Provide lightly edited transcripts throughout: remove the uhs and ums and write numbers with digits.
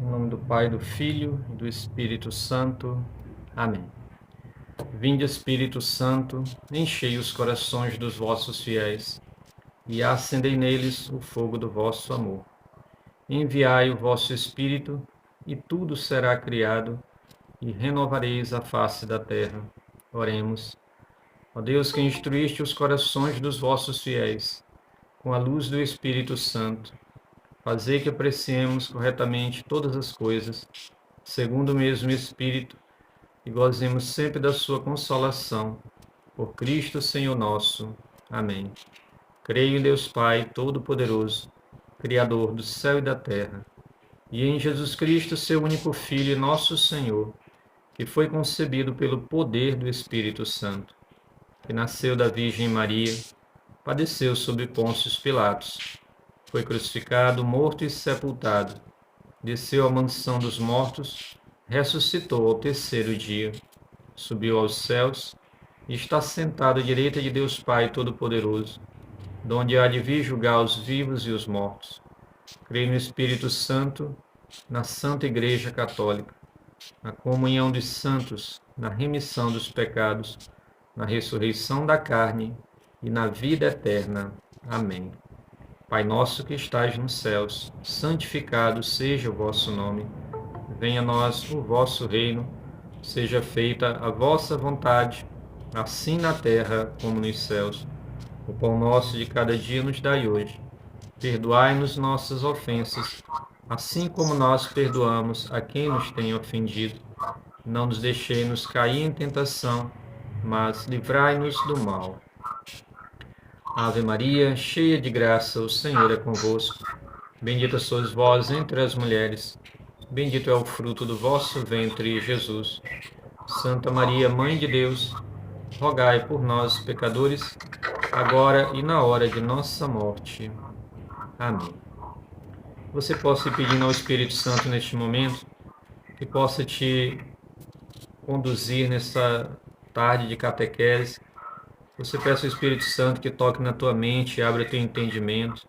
Em nome do Pai, do Filho e do Espírito Santo. Amém. Vinde, Espírito Santo, enchei os corações dos vossos fiéis e acendei neles o fogo do vosso amor. Enviai o vosso Espírito e tudo será criado e renovareis a face da terra. Oremos. Ó Deus, que instruíste os corações dos vossos fiéis com a luz do Espírito Santo, fazei que apreciemos corretamente todas as coisas, segundo o mesmo Espírito, e gozemos sempre da sua consolação. Por Cristo, Senhor nosso. Amém. Creio em Deus Pai Todo-Poderoso, Criador do céu e da terra, e em Jesus Cristo, seu único Filho, nosso Senhor, que foi concebido pelo poder do Espírito Santo, que nasceu da Virgem Maria, padeceu sob Pôncio Pilatos, foi crucificado, morto e sepultado, desceu à mansão dos mortos, ressuscitou ao terceiro dia, subiu aos céus e está sentado à direita de Deus Pai Todo-Poderoso, donde há de vir julgar os vivos e os mortos. Creio no Espírito Santo, na Santa Igreja Católica, na comunhão dos santos, na remissão dos pecados, na ressurreição da carne e na vida eterna. Amém. Pai nosso que estais nos céus, santificado seja o vosso nome. Venha a nós o vosso reino, seja feita a vossa vontade, assim na terra como nos céus. O pão nosso de cada dia nos dai hoje. Perdoai-nos nossas ofensas, assim como nós perdoamos a quem nos tem ofendido. Não nos deixeis cair em tentação, mas livrai-nos do mal. Ave Maria, cheia de graça, o Senhor é convosco. Bendita sois vós entre as mulheres. Bendito é o fruto do vosso ventre, Jesus. Santa Maria, Mãe de Deus, rogai por nós, pecadores, agora e na hora de nossa morte. Amém. Você possa ir pedindo ao Espírito Santo neste momento, que possa te conduzir nessa tarde de catequese. Você peça ao Espírito Santo que toque na tua mente, abra teu entendimento,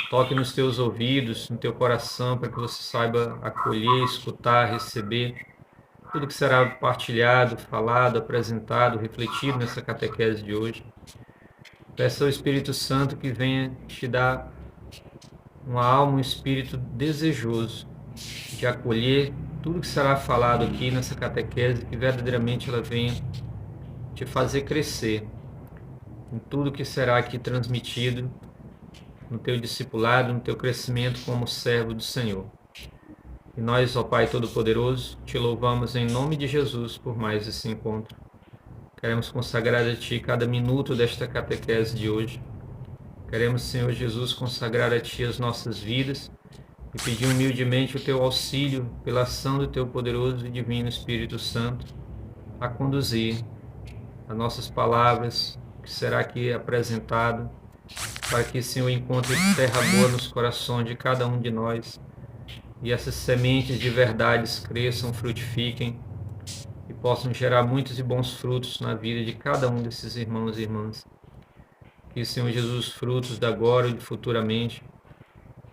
toque nos teus ouvidos, no teu coração, para que você saiba acolher, escutar, receber tudo que será partilhado, falado, apresentado, refletido nessa catequese de hoje. Peça ao Espírito Santo que venha te dar uma alma, um espírito desejoso de acolher tudo que será falado aqui nessa catequese, que verdadeiramente ela venha te fazer crescer em tudo que será aqui transmitido no teu discipulado, no teu crescimento como servo do Senhor. E nós, ó Pai Todo-Poderoso, te louvamos em nome de Jesus por mais esse encontro. Queremos consagrar a Ti cada minuto desta catequese de hoje. Queremos, Senhor Jesus, consagrar a Ti as nossas vidas e pedir humildemente o Teu auxílio pela ação do Teu poderoso e divino Espírito Santo a conduzir as nossas palavras, que será aqui apresentado, para que, Senhor, encontre terra boa nos corações de cada um de nós e essas sementes de verdades cresçam, frutifiquem e possam gerar muitos e bons frutos na vida de cada um desses irmãos e irmãs. Que, Senhor Jesus, frutos da agora e de futuramente,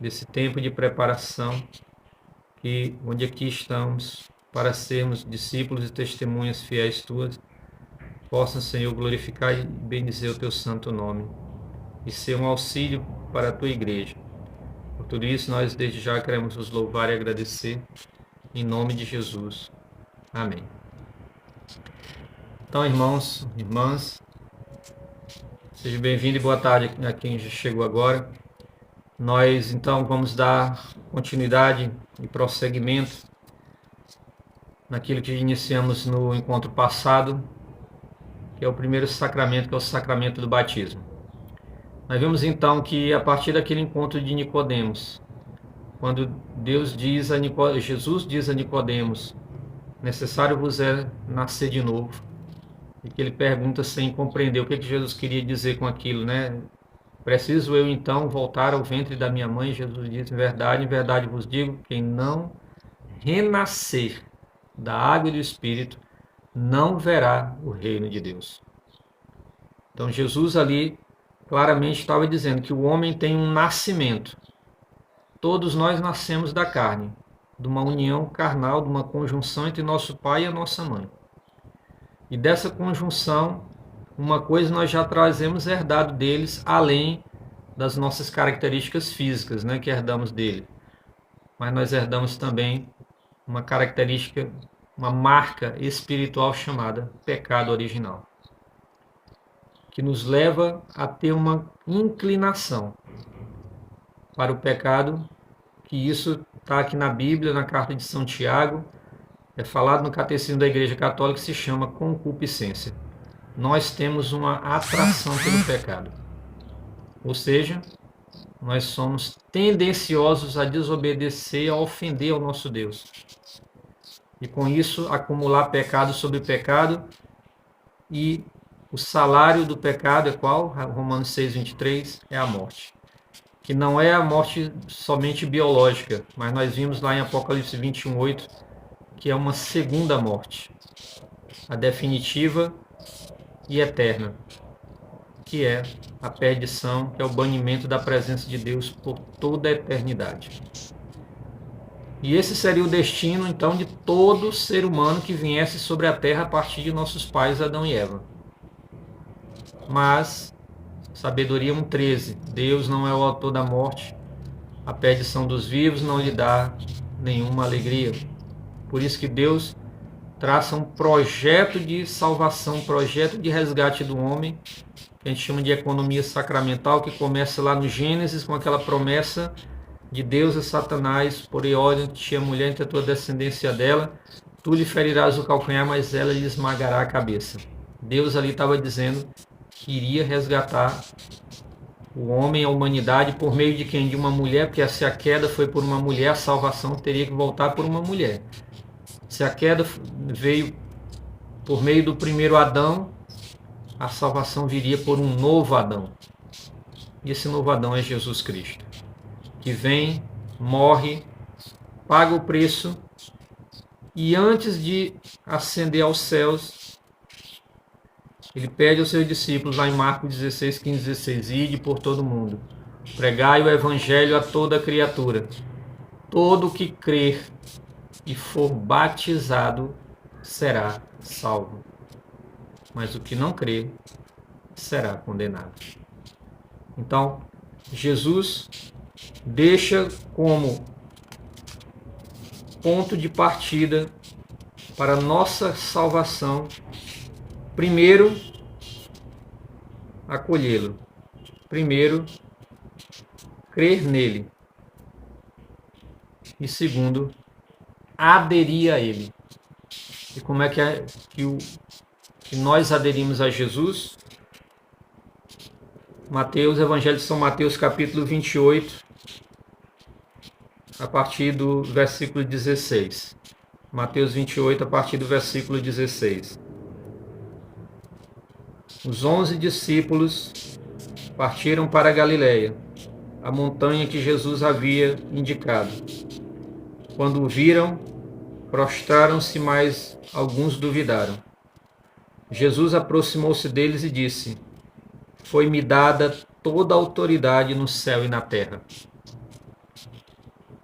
desse tempo de preparação, que onde aqui estamos para sermos discípulos e testemunhas fiéis Tuas, possam, Senhor, glorificar e bendizer o Teu santo nome e ser um auxílio para a Tua igreja. Por tudo isso, nós desde já queremos vos louvar e agradecer, em nome de Jesus. Amém. Então, irmãos, irmãs, seja bem-vindo e boa tarde a quem já chegou agora. Nós, então, vamos dar continuidade e prosseguimento naquilo que iniciamos no encontro passado, que é o primeiro sacramento, que é o sacramento do batismo. Nós vimos então que a partir daquele encontro de Nicodemos, quando Jesus diz a Nicodemos, necessário vos é nascer de novo, e que ele pergunta sem compreender o que Jesus queria dizer com aquilo, né? Preciso eu então voltar ao ventre da minha mãe? Jesus diz, em verdade vos digo, quem não renascer da água e do Espírito, não verá o reino de Deus. Então Jesus ali claramente estava dizendo que o homem tem um nascimento. Todos nós nascemos da carne, de uma união carnal, de uma conjunção entre nosso pai e a nossa mãe. E dessa conjunção, uma coisa nós já trazemos herdado deles, além das nossas características físicas, né, que herdamos dele. Mas nós herdamos também uma característica, uma marca espiritual chamada pecado original, que nos leva a ter uma inclinação para o pecado, que isso está aqui na Bíblia, na carta de São Tiago, é falado no Catecismo da Igreja Católica, que se chama concupiscência. Nós temos uma atração pelo pecado, ou seja, nós somos tendenciosos a desobedecer, a ofender ao nosso Deus. E com isso acumular pecado sobre pecado, e o salário do pecado é qual? Romanos 6:23, é a morte. Que não é a morte somente biológica, mas nós vimos lá em Apocalipse 21:8, que é uma segunda morte, a definitiva e eterna, que é a perdição, que é o banimento da presença de Deus por toda a eternidade. E esse seria o destino, então, de todo ser humano que viesse sobre a terra a partir de nossos pais Adão e Eva. Mas, Sabedoria 1:13, Deus não é o autor da morte, a perdição dos vivos não lhe dá nenhuma alegria. Por isso que Deus traça um projeto de salvação, um projeto de resgate do homem, que a gente chama de economia sacramental, que começa lá no Gênesis com aquela promessa de Deus a Satanás: porém, olha-te a mulher entre a tua descendência dela, tu lhe ferirás o calcanhar, mas ela lhe esmagará a cabeça. Deus ali estava dizendo que iria resgatar o homem, a humanidade, por meio de quem? De uma mulher, porque se a queda foi por uma mulher, a salvação teria que voltar por uma mulher. Se a queda veio por meio do primeiro Adão, a salvação viria por um novo Adão. E esse novo Adão é Jesus Cristo, que vem, morre, paga o preço, e antes de ascender aos céus, ele pede aos seus discípulos, lá em Marcos 16:15-16, ide por todo mundo, pregai o evangelho a toda criatura. Todo que crer e for batizado será salvo, mas o que não crer será condenado. Então, Jesus deixa como ponto de partida para a nossa salvação, primeiro, acolhê-lo, primeiro, crer nele, e segundo, aderir a ele. E como é que nós aderimos a Jesus? Evangelho de São Mateus, capítulo 28, a partir do versículo 16. Mateus 28, a partir do versículo 16. Os 11 discípulos partiram para a Galileia, a montanha que Jesus havia indicado. Quando o viram, prostraram-se, mas alguns duvidaram. Jesus aproximou-se deles e disse: foi-me dada toda a autoridade no céu e na terra.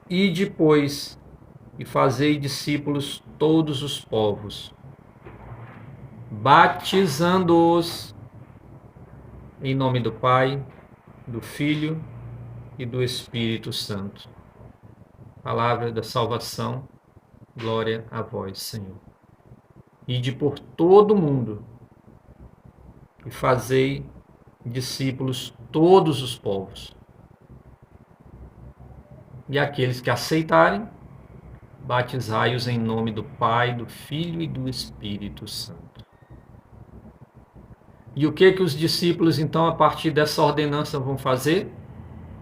Ide, pois, e fazei discípulos todos os povos, batizando-os em nome do Pai, do Filho e do Espírito Santo. Palavra da salvação, glória a vós, Senhor. Ide por todo o mundo e fazei discípulos todos os povos. E aqueles que aceitarem, batizai-os em nome do Pai, do Filho e do Espírito Santo. E o que os discípulos, então, a partir dessa ordenança vão fazer?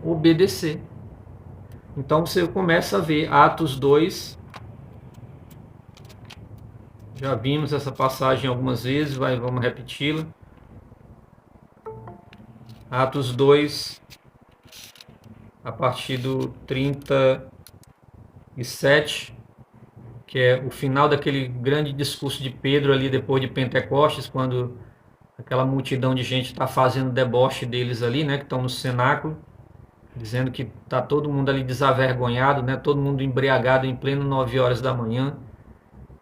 Obedecer. Então você começa a ver Atos 2. Já vimos essa passagem algumas vezes, vamos repeti-la. Atos 2, a partir do 37, que é o final daquele grande discurso de Pedro ali depois de Pentecostes, quando aquela multidão de gente está fazendo deboche deles ali, né, que estão no cenáculo. dizendo que está todo mundo ali desavergonhado, né? Todo mundo embriagado em pleno 9 horas da manhã.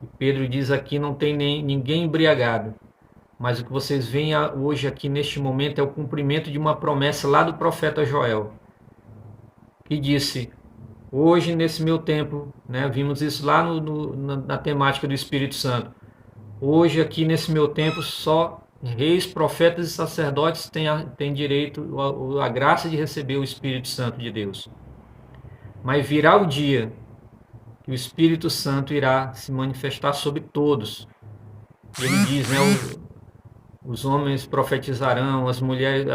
E Pedro diz aqui, não tem ninguém embriagado. Mas o que vocês veem hoje aqui neste momento é o cumprimento de uma promessa lá do profeta Joel, que disse: hoje, nesse meu tempo, né, vimos isso lá na temática do Espírito Santo. Hoje, aqui nesse meu tempo, só reis, profetas e sacerdotes têm direito, a graça de receber o Espírito Santo de Deus. Mas virá o dia que o Espírito Santo irá se manifestar sobre todos. Ele diz, né, os homens profetizarão, as mulheres,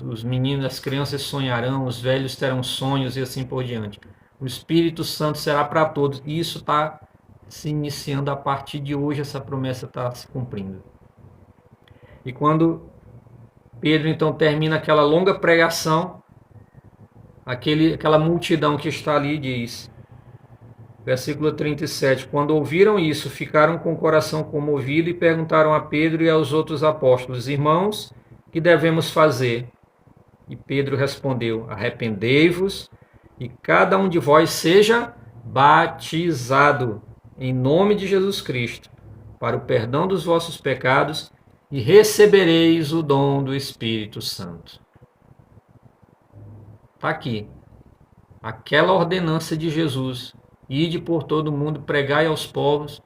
os meninos, as crianças sonharão, os velhos terão sonhos e assim por diante. O Espírito Santo será para todos. E isso está se iniciando a partir de hoje, essa promessa está se cumprindo. E quando Pedro então termina aquela longa pregação, aquela multidão que está ali diz, versículo 37, quando ouviram isso, ficaram com o coração comovido e perguntaram a Pedro e aos outros apóstolos: irmãos, que devemos fazer? E Pedro respondeu: arrependei-vos e cada um de vós seja batizado em nome de Jesus Cristo para o perdão dos vossos pecados e recebereis o dom do Espírito Santo. Está aqui. Aquela ordenança de Jesus: ide por todo mundo, pregai aos povos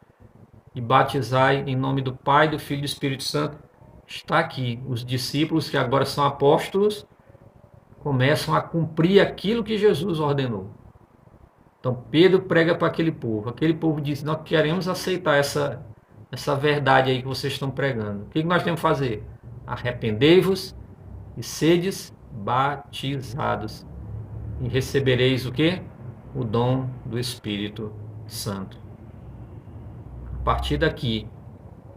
e batizai em nome do Pai, do Filho e do Espírito Santo. Está aqui. Os discípulos, que agora são apóstolos, começam a cumprir aquilo que Jesus ordenou. Então Pedro prega para aquele povo. Aquele povo diz: nós queremos aceitar essa verdade aí que vocês estão pregando. O que nós temos que fazer? Arrependei-vos e sedes batizados. E recebereis o quê? O dom do Espírito Santo. A partir daqui,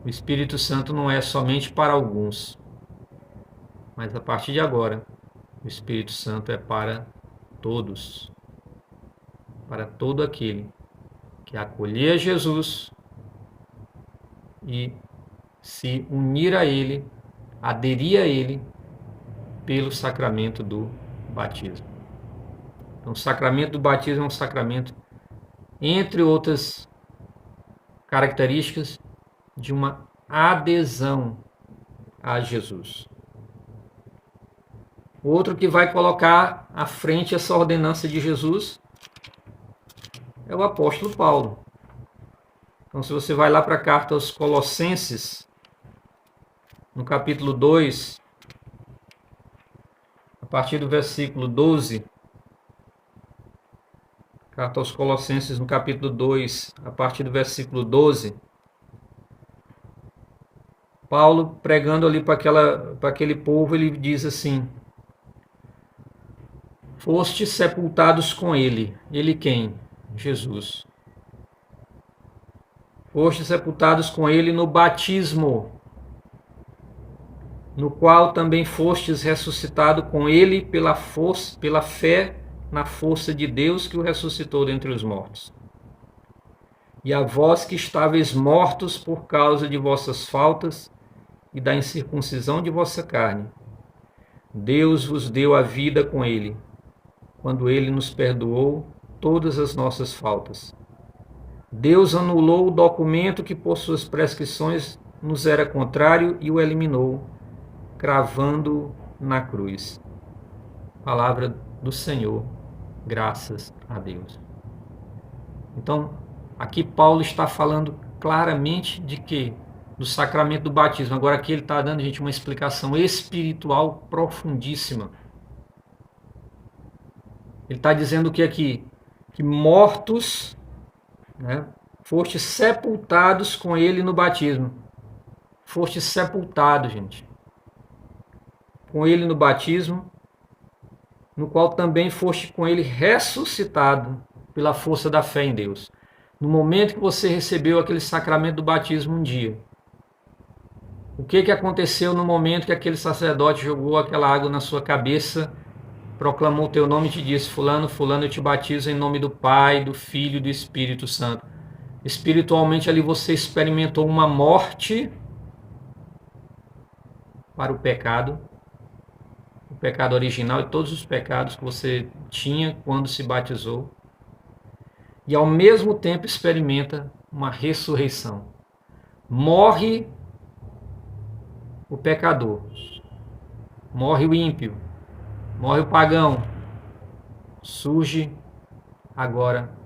o Espírito Santo não é somente para alguns, mas a partir de agora, o Espírito Santo é para todos, para todo aquele que acolher Jesus e se unir a Ele, aderir a Ele pelo sacramento do batismo. Então, o sacramento do batismo é um sacramento, entre outras características, de uma adesão a Jesus. Outro que vai colocar à frente essa ordenança de Jesus é o apóstolo Paulo. Então, se você vai lá para a carta aos Colossenses, no capítulo 2, a partir do versículo 12, carta aos Colossenses, no capítulo 2, a partir do versículo 12, Paulo, pregando ali para aquele povo, ele diz assim: fostes sepultados com ele. Ele quem? Jesus. Fostes sepultados com ele no batismo, no qual também fostes ressuscitado com ele pela fé na força de Deus que o ressuscitou dentre os mortos. E a vós que estáveis mortos por causa de vossas faltas e da incircuncisão de vossa carne, Deus vos deu a vida com ele, quando ele nos perdoou todas as nossas faltas. Deus anulou o documento que por suas prescrições nos era contrário e o eliminou, cravando-o na cruz. Palavra do Senhor, graças a Deus. Então, aqui Paulo está falando claramente de quê? Do sacramento do batismo. Agora aqui ele está dando, gente, uma explicação espiritual profundíssima. Ele está dizendo o que aqui? Que mortos, né, fostes sepultados com ele no batismo. Fostes sepultados, gente. Com ele no batismo, no qual também foste com ele ressuscitado pela força da fé em Deus. No momento que você recebeu aquele sacramento do batismo um dia, o que aconteceu no momento que aquele sacerdote jogou aquela água na sua cabeça, proclamou o teu nome e te disse: fulano, fulano, eu te batizo em nome do Pai, do Filho e do Espírito Santo. Espiritualmente ali você experimentou uma morte para o pecado. O o pecado original e todos os pecados que você tinha quando se batizou. E ao mesmo tempo experimenta uma ressurreição. Morre o pecador, morre o ímpio, morre o pagão, surge agora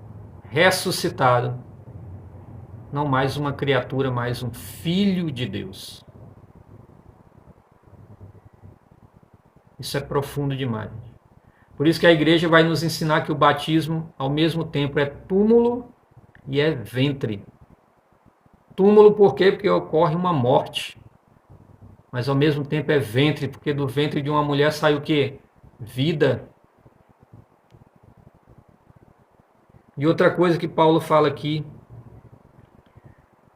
ressuscitado, não mais uma criatura, mas um filho de Deus. Isso é profundo demais. Por isso que a igreja vai nos ensinar que o batismo, ao mesmo tempo, é túmulo e é ventre. Túmulo por quê? Porque ocorre uma morte. Mas ao mesmo tempo é ventre, porque do ventre de uma mulher sai o quê? Vida. E outra coisa que Paulo fala aqui,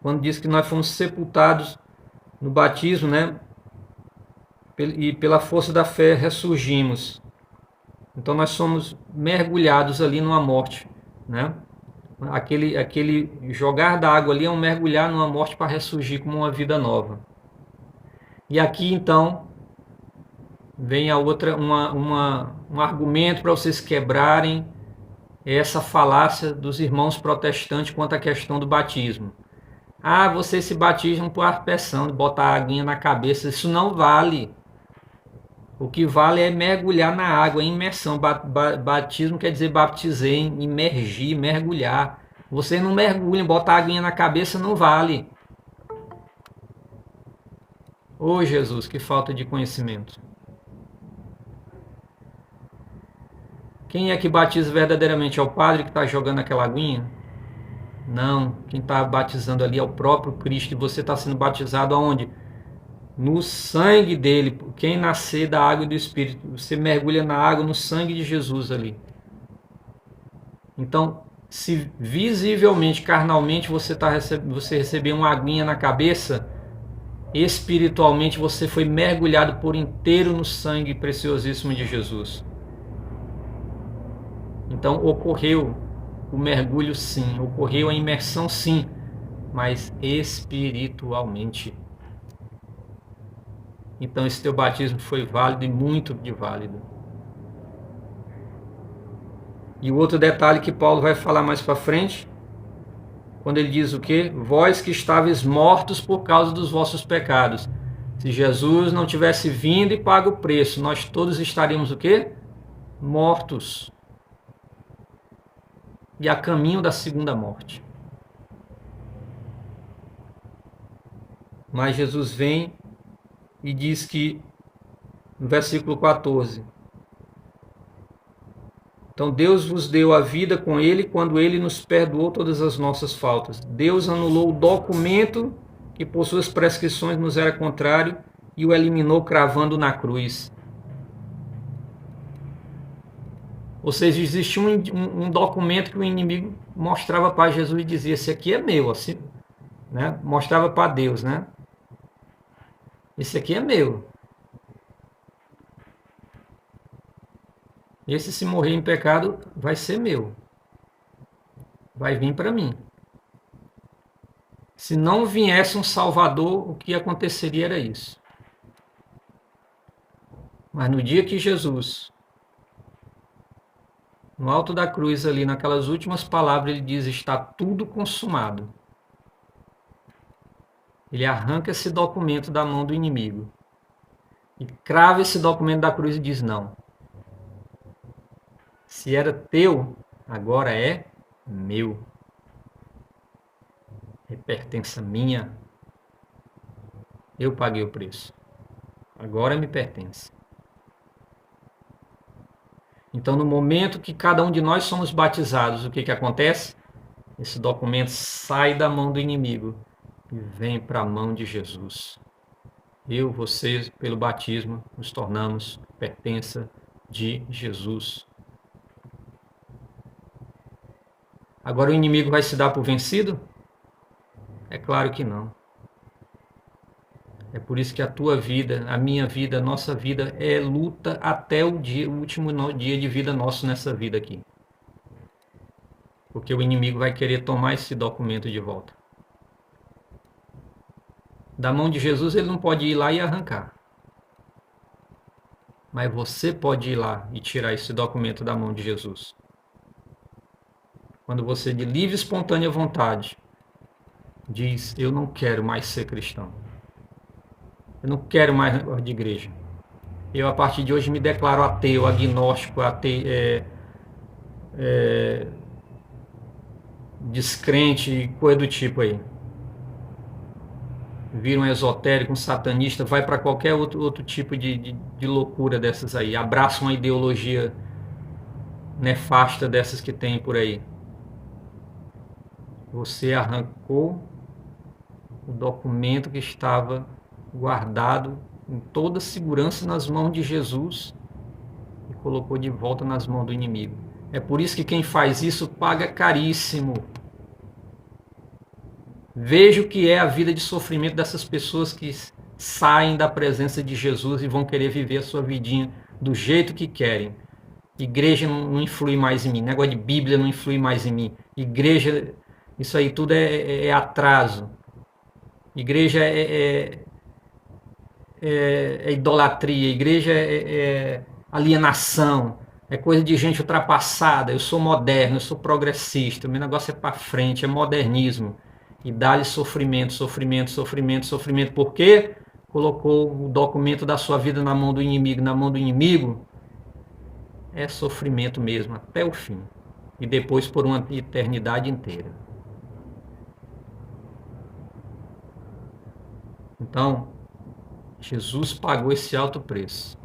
quando diz que nós fomos sepultados no batismo, né? E pela força da fé ressurgimos. Então nós somos mergulhados ali numa morte, né? Aquele jogar da água ali é um mergulhar numa morte para ressurgir como uma vida nova. E aqui então vem a outra, um argumento para vocês quebrarem essa falácia dos irmãos protestantes quanto à questão do batismo. Ah, vocês se batizam por aspersão, de botar a aguinha na cabeça. Isso não vale. O que vale é mergulhar na água, imersão. Batismo quer dizer baptizei, imergir, mergulhar. Vocês não mergulham, botar a aguinha na cabeça não vale. Ô Jesus, que falta de conhecimento. Quem é que batiza verdadeiramente? É o padre que está jogando aquela aguinha? Não, quem está batizando ali é o próprio Cristo. E você está sendo batizado aonde? No sangue dele. Quem nascer da água e do Espírito, você mergulha na água, no sangue de Jesus ali. Então, se visivelmente, carnalmente, você receber uma aguinha na cabeça, espiritualmente você foi mergulhado por inteiro no sangue preciosíssimo de Jesus. Então ocorreu o mergulho sim, ocorreu a imersão sim, mas espiritualmente. Então esse teu batismo foi válido e muito de válido. E o outro detalhe que Paulo vai falar mais para frente, quando ele diz o quê? Vós que estáveis mortos por causa dos vossos pecados. Se Jesus não tivesse vindo e pago o preço, nós todos estaríamos o quê? Mortos. E a caminho da segunda morte. Mas Jesus vem e diz que, no versículo 14, então Deus vos deu a vida com ele quando ele nos perdoou todas as nossas faltas. Deus anulou o documento que por suas prescrições nos era contrário e o eliminou cravando na cruz. Ou seja, existia um documento que o inimigo mostrava para Jesus e dizia, esse aqui é meu, assim, né? Mostrava para Deus, né? Esse aqui é meu. Esse, se morrer em pecado, vai ser meu. Vai vir para mim. Se não viesse um Salvador, o que aconteceria era isso. Mas no dia que Jesus, no alto da cruz ali, naquelas últimas palavras, ele diz, está tudo consumado. Ele arranca esse documento da mão do inimigo. E crava esse documento da cruz e diz, não. Se era teu, agora é meu. É pertença minha. Eu paguei o preço. Agora me pertence. Então, no momento que cada um de nós somos batizados, o que acontece? Esse documento sai da mão do inimigo e vem para a mão de Jesus. Eu, vocês, pelo batismo, nos tornamos pertença de Jesus. Agora o inimigo vai se dar por vencido? É claro que não. É por isso que a tua vida, a minha vida, a nossa vida é luta até o último dia de vida nosso nessa vida aqui. Porque o inimigo vai querer tomar esse documento de volta. Da mão de Jesus ele não pode ir lá e arrancar. Mas você pode ir lá e tirar esse documento da mão de Jesus. Quando você, de livre e espontânea vontade, diz: eu não quero mais ser cristão. Eu não quero mais negócio de igreja. Eu, a partir de hoje, me declaro ateu, agnóstico, descrente, coisa do tipo aí. Vira um esotérico, um satanista, vai para qualquer outro tipo de loucura dessas aí. Abraça uma ideologia nefasta dessas que tem por aí. Você arrancou o documento que estava guardado em toda segurança nas mãos de Jesus e colocou de volta nas mãos do inimigo. É por isso que quem faz isso paga caríssimo. Veja o que é a vida de sofrimento dessas pessoas que saem da presença de Jesus e vão querer viver a sua vidinha do jeito que querem. Igreja não influi mais em mim, negócio de Bíblia não influi mais em mim. Igreja, isso aí tudo é atraso. Igreja é idolatria, igreja é alienação, é coisa de gente ultrapassada. Eu sou moderno, eu sou progressista, o meu negócio é para frente, é modernismo. E dá-lhe sofrimento, sofrimento, sofrimento, sofrimento. Por quê? Colocou o documento da sua vida na mão do inimigo. Na mão do inimigo é sofrimento mesmo, até o fim. E depois por uma eternidade inteira. Então, Jesus pagou esse alto preço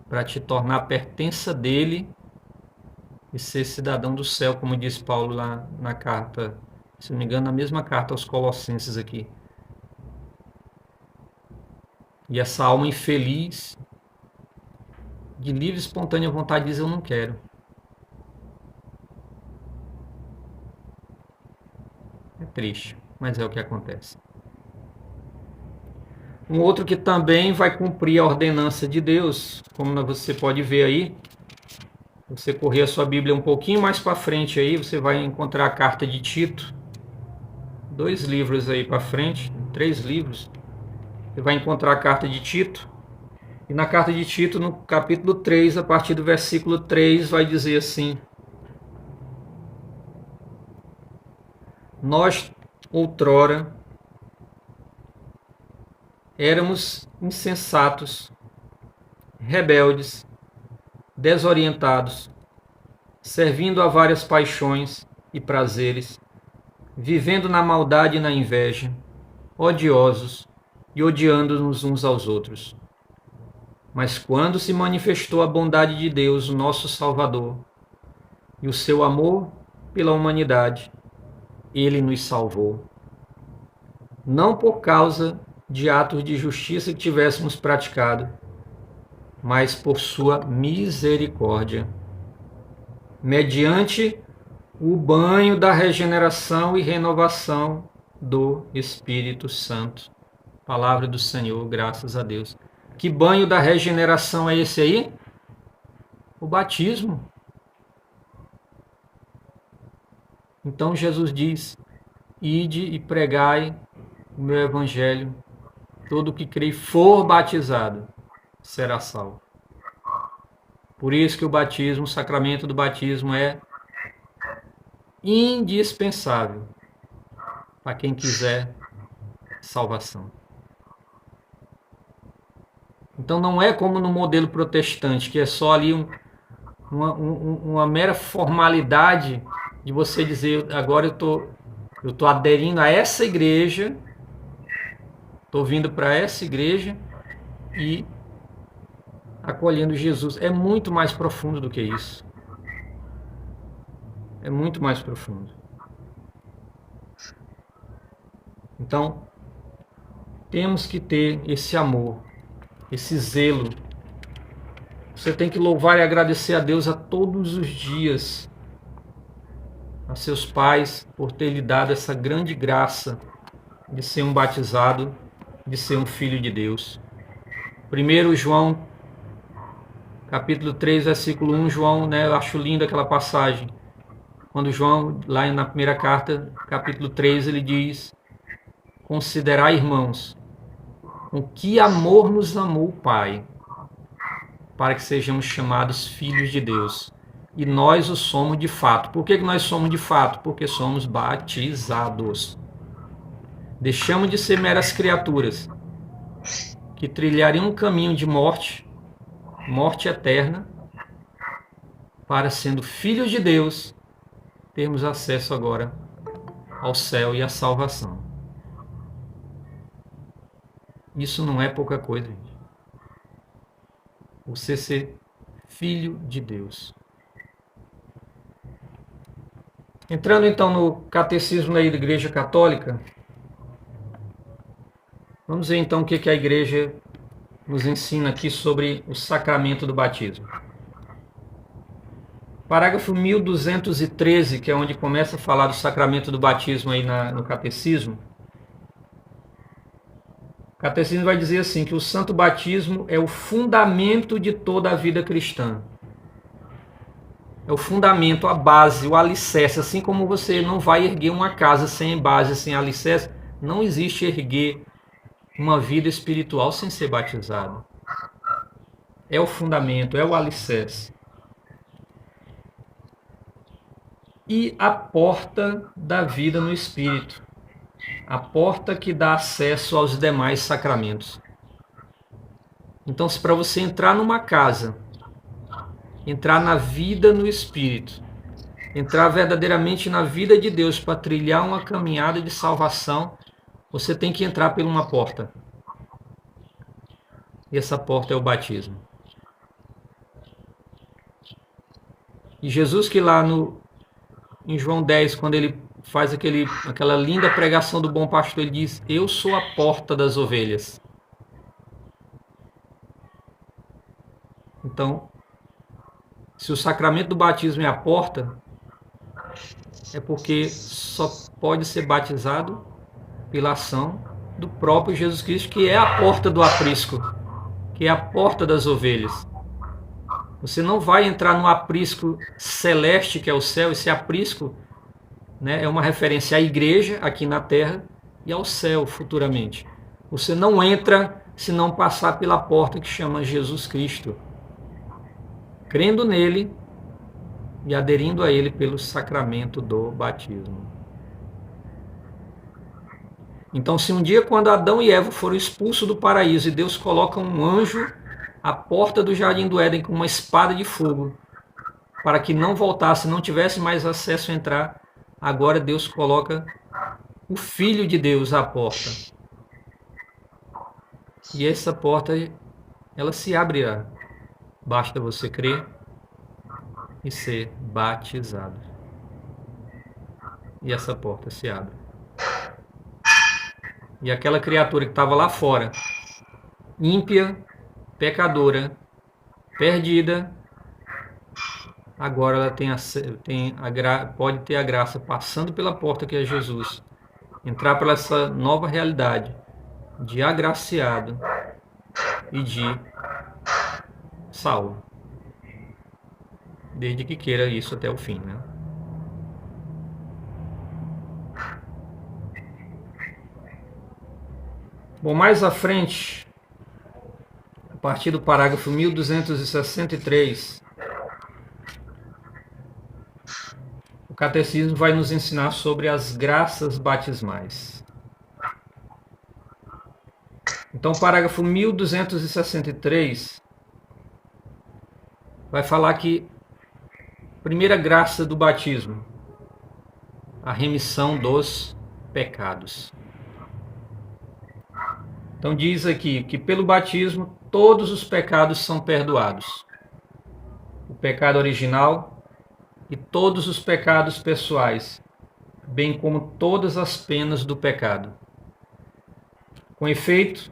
para te tornar pertença dele e ser cidadão do céu, como diz Paulo lá na carta, se não me engano, na mesma carta aos Colossenses aqui. E essa alma infeliz, de livre e espontânea vontade, diz: eu não quero. É triste, mas é o que acontece. Um outro que também vai cumprir a ordenança de Deus, como você pode ver aí, você correr a sua Bíblia um pouquinho mais para frente aí, você vai encontrar a carta de Tito. 2 livros aí para frente, 3 livros. Você vai encontrar a carta de Tito. E na carta de Tito, no capítulo 3, a partir do versículo 3, vai dizer assim: nós, outrora, éramos insensatos, rebeldes, desorientados, servindo a várias paixões e prazeres, vivendo na maldade e na inveja, odiosos e odiando-nos uns aos outros. Mas quando se manifestou a bondade de Deus, o nosso Salvador, e o seu amor pela humanidade, ele nos salvou. Não por causa de atos de justiça que tivéssemos praticado, mas por sua misericórdia, mediante o banho da regeneração e renovação do Espírito Santo. Palavra do Senhor, graças a Deus. Que banho da regeneração é esse aí? O batismo. Então Jesus diz: ide e pregai o meu evangelho, todo que crê e for batizado será salvo. Por isso que o batismo, o sacramento do batismo é indispensável para quem quiser salvação. Então não é como no modelo protestante, que é só ali uma mera formalidade de você dizer: agora eu estou aderindo a essa igreja, estou vindo para essa igreja e acolhendo Jesus. É muito mais profundo do que isso. É muito mais profundo. Então, temos que ter esse amor, esse zelo. Você tem que louvar e agradecer a Deus a todos os dias, a seus pais, por ter lhe dado essa grande graça de ser um batizado, de ser um filho de Deus. 1 João, capítulo 3, versículo 1, João, né, eu acho linda aquela passagem. Quando João, lá na primeira carta, capítulo 3, ele diz: considerai, irmãos, com que amor nos amou o Pai, para que sejamos chamados filhos de Deus. E nós o somos de fato. Por que nós somos de fato? Porque somos batizados. Deixamos de ser meras criaturas que trilhariam um caminho de morte, morte eterna, para, sendo filhos de Deus, termos acesso agora ao céu e à salvação. Isso não é pouca coisa, gente. Você ser filho de Deus. Entrando então no catecismo da Igreja Católica, vamos ver então o que a Igreja nos ensina aqui sobre o sacramento do batismo. Parágrafo 1213, que é onde começa a falar do sacramento do batismo aí no catecismo. O catecismo vai dizer assim, que o santo batismo é o fundamento de toda a vida cristã. É o fundamento, a base, o alicerce. Assim como você não vai erguer uma casa sem base, sem alicerce, não existe erguer uma vida espiritual sem ser batizado. É o fundamento, é o alicerce. E a porta da vida no Espírito. A porta que dá acesso aos demais sacramentos. Então, se para você entrar numa casa, entrar na vida no Espírito, entrar verdadeiramente na vida de Deus para trilhar uma caminhada de salvação, você tem que entrar por uma porta. E essa porta é o batismo. E Jesus, que lá em João 10, quando ele faz aquela linda pregação do bom pastor, ele diz: eu sou a porta das ovelhas. Então, se o sacramento do batismo é a porta, é porque só pode ser batizado pela ação do próprio Jesus Cristo, que é a porta do aprisco, que é a porta das ovelhas. Você não vai entrar no aprisco celeste, que é o céu. Esse aprisco, né, é uma referência à igreja aqui na terra e ao céu futuramente. Você não entra se não passar pela porta que chama Jesus Cristo, crendo nele e aderindo a ele pelo sacramento do batismo. Então, se um dia, quando Adão e Eva foram expulsos do paraíso e Deus coloca um anjo à porta do jardim do Éden com uma espada de fogo, para que não voltasse, não tivesse mais acesso a entrar, agora Deus coloca o Filho de Deus à porta. E essa porta, ela se abrirá. Basta você crer e ser batizado. E essa porta se abre. E aquela criatura que estava lá fora, ímpia, pecadora, perdida, agora ela pode ter a graça, passando pela porta que é Jesus, entrar para essa nova realidade de agraciado e de salvo, desde que queira isso até o fim, né? Bom, mais à frente, a partir do parágrafo 1263, o Catecismo vai nos ensinar sobre as graças batismais. Então, o parágrafo 1263 vai falar que a primeira graça do batismo, a remissão dos pecados. Então diz aqui que pelo batismo todos os pecados são perdoados. O pecado original e todos os pecados pessoais, bem como todas as penas do pecado. Com efeito,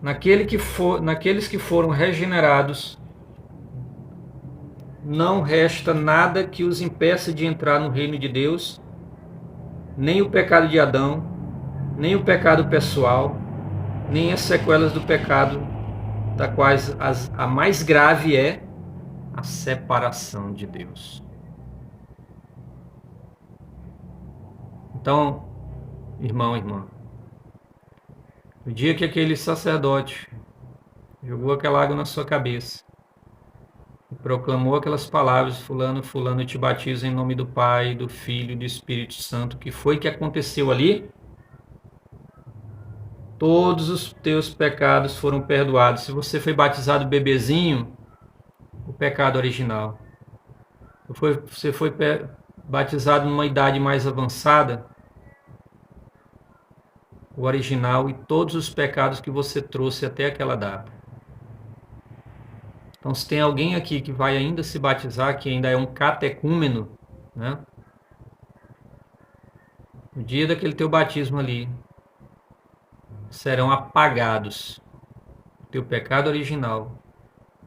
naqueles que foram regenerados, não resta nada que os impeça de entrar no reino de Deus, nem o pecado de Adão, nem o pecado pessoal, nem as sequelas do pecado, da quais a mais grave é a separação de Deus. Então, irmão, irmã, no dia que aquele sacerdote jogou aquela água na sua cabeça, proclamou aquelas palavras: fulano, fulano, eu te batizo em nome do Pai, do Filho e do Espírito Santo. O que foi que aconteceu ali? Todos os teus pecados foram perdoados. Se você foi batizado bebezinho, o pecado original. Você foi batizado numa idade mais avançada, o original e todos os pecados que você trouxe até aquela data. Então, se tem alguém aqui que vai ainda se batizar, que ainda é um catecúmeno, né? No dia daquele teu batismo ali, serão apagados o teu pecado original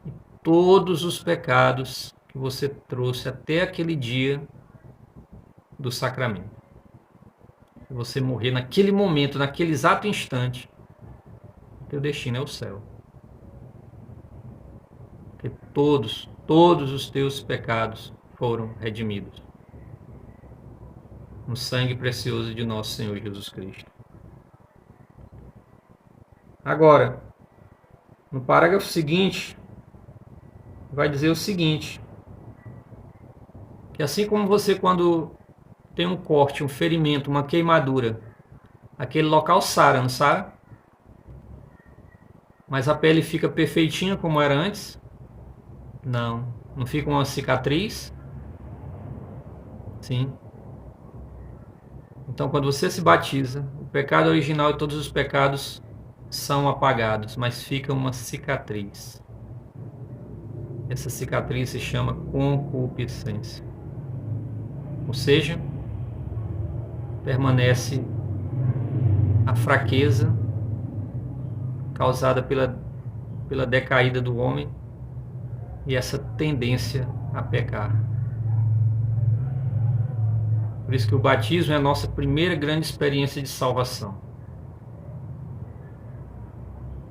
e todos os pecados que você trouxe até aquele dia do sacramento. Se você morrer naquele momento, naquele exato instante, teu destino é o céu. Porque todos os teus pecados foram redimidos no sangue precioso de nosso Senhor Jesus Cristo. Agora, no parágrafo seguinte, vai dizer o seguinte, que assim como você, quando tem um corte, um ferimento, uma queimadura, aquele local sara, não sara? Mas a pele fica perfeitinha como era antes? Não fica uma cicatriz? Sim. Então, quando você se batiza, o pecado original e todos os pecados são apagados, mas fica uma cicatriz. Essa cicatriz se chama concupiscência. Ou seja, permanece a fraqueza causada pela decaída do homem e essa tendência a pecar. Por isso que o batismo é a nossa primeira grande experiência de salvação.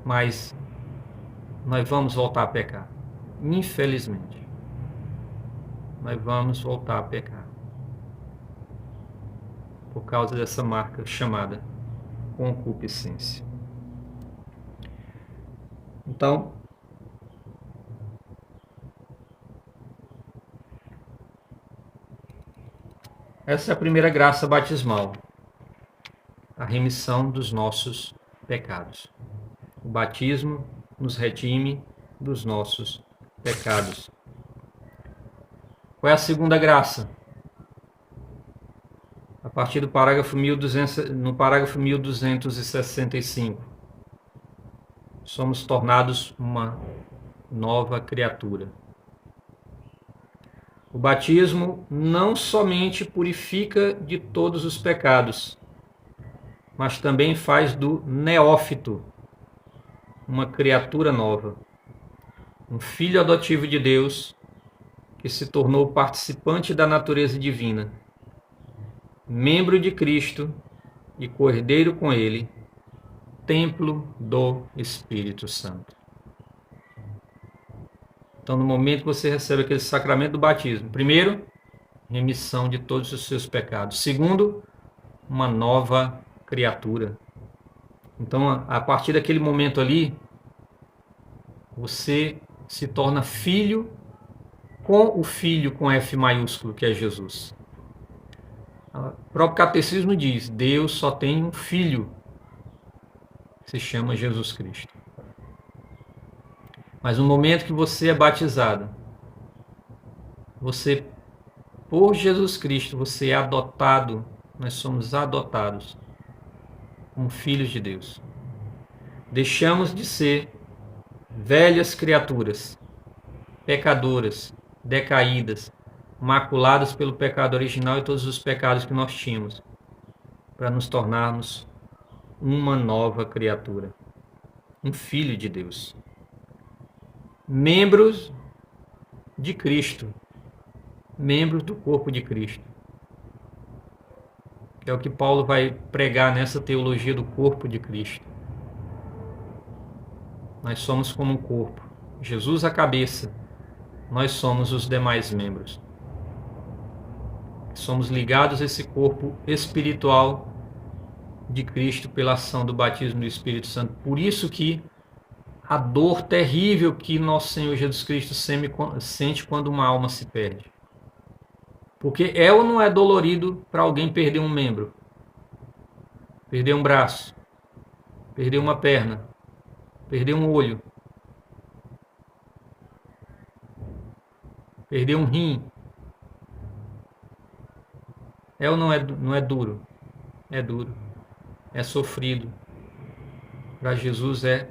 Mas nós vamos voltar a pecar. Infelizmente. Nós vamos voltar a pecar. Por causa dessa marca chamada concupiscência. Então, essa é a primeira graça batismal, a remissão dos nossos pecados. O batismo nos redime dos nossos pecados. Qual é a segunda graça? A partir do parágrafo 1265. Somos tornados uma nova criatura. O batismo não somente purifica de todos os pecados, mas também faz do neófito uma criatura nova, um filho adotivo de Deus que se tornou participante da natureza divina, membro de Cristo e cordeiro com ele, templo do Espírito Santo. Então, no momento que você recebe aquele sacramento do batismo, primeiro, remissão de todos os seus pecados. Segundo, uma nova criatura. Então, a partir daquele momento ali, você se torna filho com o Filho com F maiúsculo, que é Jesus. O próprio catecismo diz, Deus só tem um Filho, que se chama Jesus Cristo. Mas no momento que você é batizado, você, por Jesus Cristo, você é adotado, nós somos adotados como filhos de Deus. Deixamos de ser velhas criaturas, pecadoras, decaídas, maculadas pelo pecado original e todos os pecados que nós tínhamos, para nos tornarmos uma nova criatura, um filho de Deus. Membros de Cristo, membros do corpo de Cristo. É o que Paulo vai pregar nessa teologia do corpo de Cristo. Nós somos como um corpo. Jesus a cabeça, nós somos os demais membros. Somos ligados a esse corpo espiritual de Cristo pela ação do batismo do Espírito Santo. Por isso que a dor terrível que nosso Senhor Jesus Cristo sente quando uma alma se perde. Porque é ou não é dolorido para alguém perder um membro? Perder um braço? Perder uma perna? Perder um olho? Perder um rim? É ou não é duro? É duro. É sofrido. Para Jesus é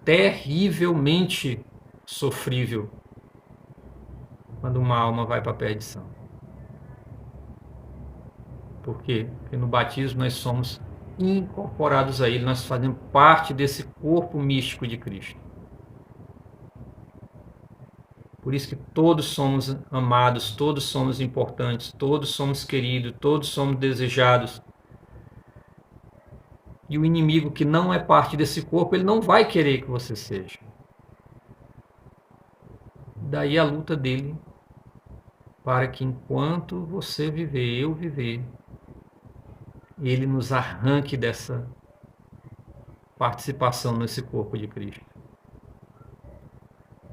terrivelmente sofrível quando uma alma vai para a perdição. Por quê? Porque no batismo nós somos incorporados a Ele, nós fazemos parte desse corpo místico de Cristo. Por isso que todos somos amados, todos somos importantes, todos somos queridos, todos somos desejados. E o inimigo que não é parte desse corpo, ele não vai querer que você seja. Daí a luta dele para que enquanto você viver, eu viver, ele nos arranque dessa participação nesse corpo de Cristo.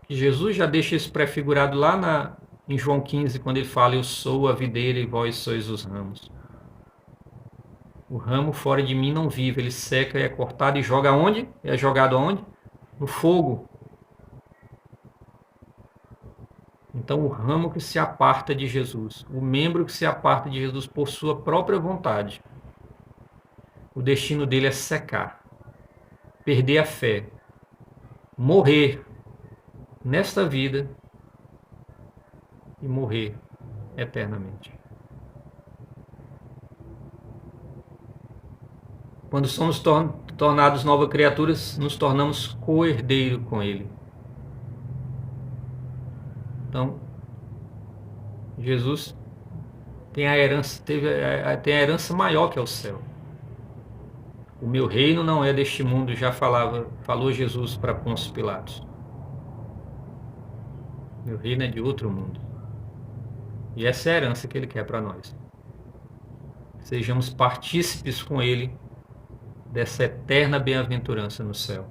E Jesus já deixa isso prefigurado lá em João 15, quando ele fala: eu sou a videira e vós sois os ramos. O ramo fora de mim não vive, ele seca e é cortado e joga onde? É jogado aonde? No fogo. Então o ramo que se aparta de Jesus, o membro que se aparta de Jesus por sua própria vontade, o destino dele é secar, perder a fé, morrer nesta vida e morrer eternamente. Quando somos tornados novas criaturas, nos tornamos co-herdeiro com Ele. Então, Jesus tem a herança maior que é o céu. O meu reino não é deste mundo, já falou Jesus para Pôncio Pilatos. Meu reino é de outro mundo. E essa é a herança que Ele quer para nós. Sejamos partícipes com Ele dessa eterna bem-aventurança no céu.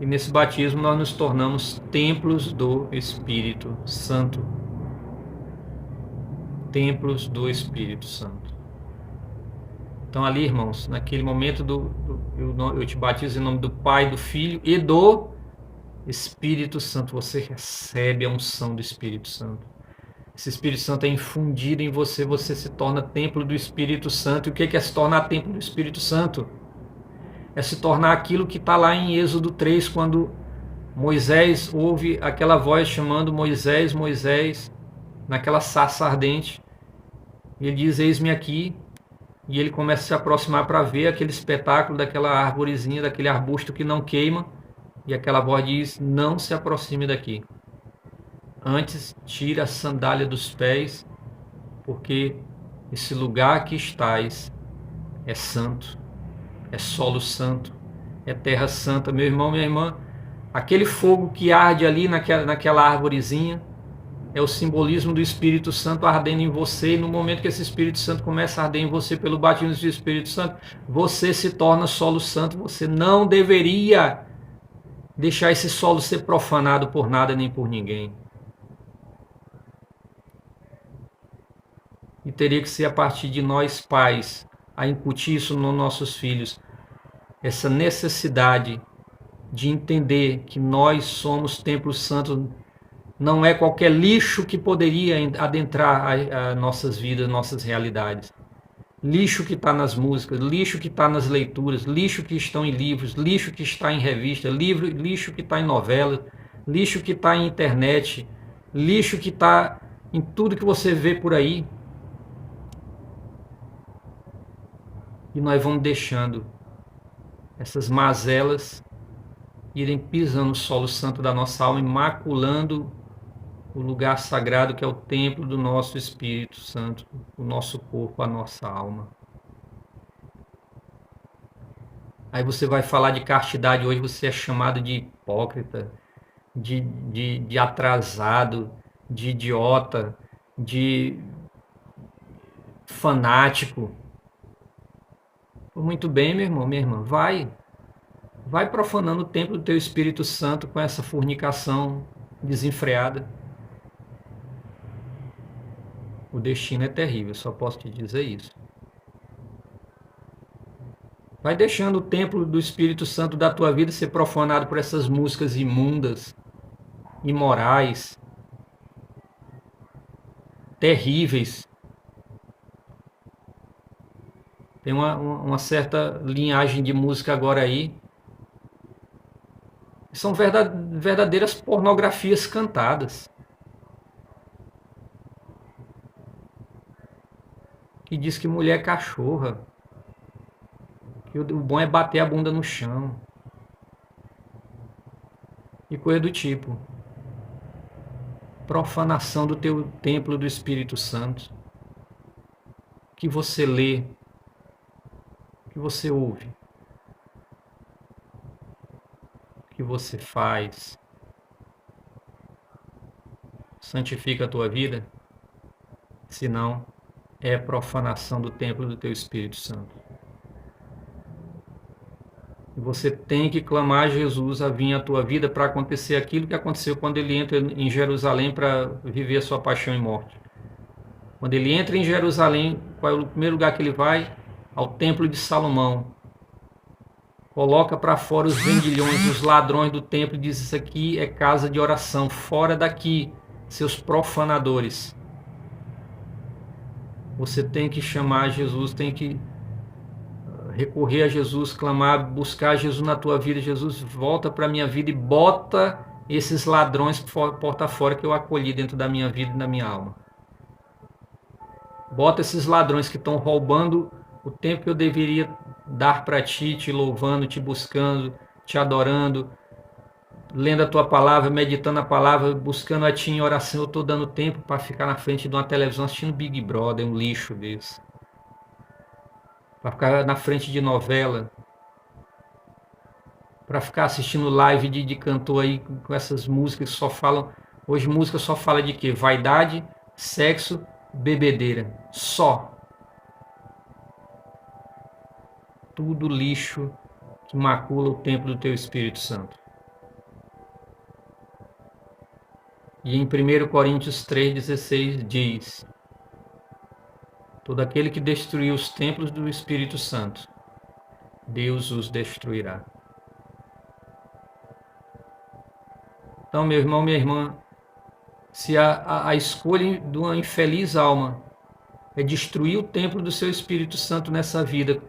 E nesse batismo nós nos tornamos templos do Espírito Santo. Templos do Espírito Santo. Então ali, irmãos, naquele momento eu te batizo em nome do Pai, do Filho e do Espírito Santo. Você recebe a unção do Espírito Santo. Esse Espírito Santo é infundido em você, você se torna templo do Espírito Santo. E o que é se tornar templo do Espírito Santo? É se tornar aquilo que está lá em Êxodo 3, quando Moisés ouve aquela voz chamando Moisés, Moisés, naquela sarça ardente. E ele diz: eis-me aqui. E ele começa a se aproximar para ver aquele espetáculo daquela arvorezinha, daquele arbusto que não queima. E aquela voz diz: não se aproxime daqui. Antes, tira a sandália dos pés, porque esse lugar que estás é santo, é solo santo, é terra santa. Meu irmão, minha irmã, aquele fogo que arde ali naquela arvorezinha é o simbolismo do Espírito Santo ardendo em você. E no momento que esse Espírito Santo começa a arder em você pelo batismo do Espírito Santo, você se torna solo santo. Você não deveria deixar esse solo ser profanado por nada nem por ninguém. E teria que ser a partir de nós pais a incutir isso nos nossos filhos, essa necessidade de entender que nós somos templos santos. Não é qualquer lixo que poderia adentrar a nossas vidas, nossas realidades. Lixo que está nas músicas, lixo que está nas leituras, lixo que estão em livros, lixo que está em revista, lixo que está em novela, lixo que está em internet, lixo que está em tudo que você vê por aí. E nós vamos deixando essas mazelas irem pisando no solo santo da nossa alma e maculando o lugar sagrado que é o templo do nosso Espírito Santo, o nosso corpo, a nossa alma. Aí você vai falar de castidade, hoje você é chamado de hipócrita, de atrasado, de idiota, de fanático. Muito bem, meu irmão, minha irmã, vai. vai profanando o templo do teu Espírito Santo com essa fornicação desenfreada. O destino é terrível, só posso te dizer isso. Vai deixando o templo do Espírito Santo da tua vida ser profanado por essas músicas imundas, imorais, terríveis. Tem uma certa linhagem de música agora aí. São verdadeiras pornografias cantadas. Que diz que mulher é cachorra. Que o bom é bater a bunda no chão. E coisa do tipo. Profanação do teu templo do Espírito Santo. Que você lê. Que você ouve. Que você faz. Santifica a tua vida. Senão, é profanação do templo do teu Espírito Santo. Você tem que clamar a Jesus a vir à tua vida para acontecer aquilo que aconteceu quando ele entra em Jerusalém para viver a sua paixão e morte. Quando ele entra em Jerusalém, qual é o primeiro lugar que ele vai? Ao templo de Salomão. Coloca para fora os vendilhões, os ladrões do templo e diz: isso aqui é casa de oração, fora daqui, seus profanadores. Você tem que chamar Jesus, tem que recorrer a Jesus, clamar, buscar Jesus na tua vida. Jesus, volta para a minha vida e bota esses ladrões porta fora que eu acolhi dentro da minha vida e da minha alma. Bota esses ladrões que estão roubando o tempo que eu deveria dar para ti, te louvando, te buscando, te adorando, lendo a tua palavra, meditando a palavra, buscando a ti em oração. Eu estou dando tempo para ficar na frente de uma televisão assistindo Big Brother, um lixo desse. Para ficar na frente de novela, para ficar assistindo live de cantor aí com essas músicas que só falam. Hoje música só fala de quê? Vaidade, sexo, bebedeira. Só. Tudo lixo que macula o templo do teu Espírito Santo. E em 1 Coríntios 3,16 diz: todo aquele que destruir os templos do Espírito Santo, Deus os destruirá. Então, meu irmão, minha irmã, se a escolha de uma infeliz alma é destruir o templo do seu Espírito Santo nessa vida,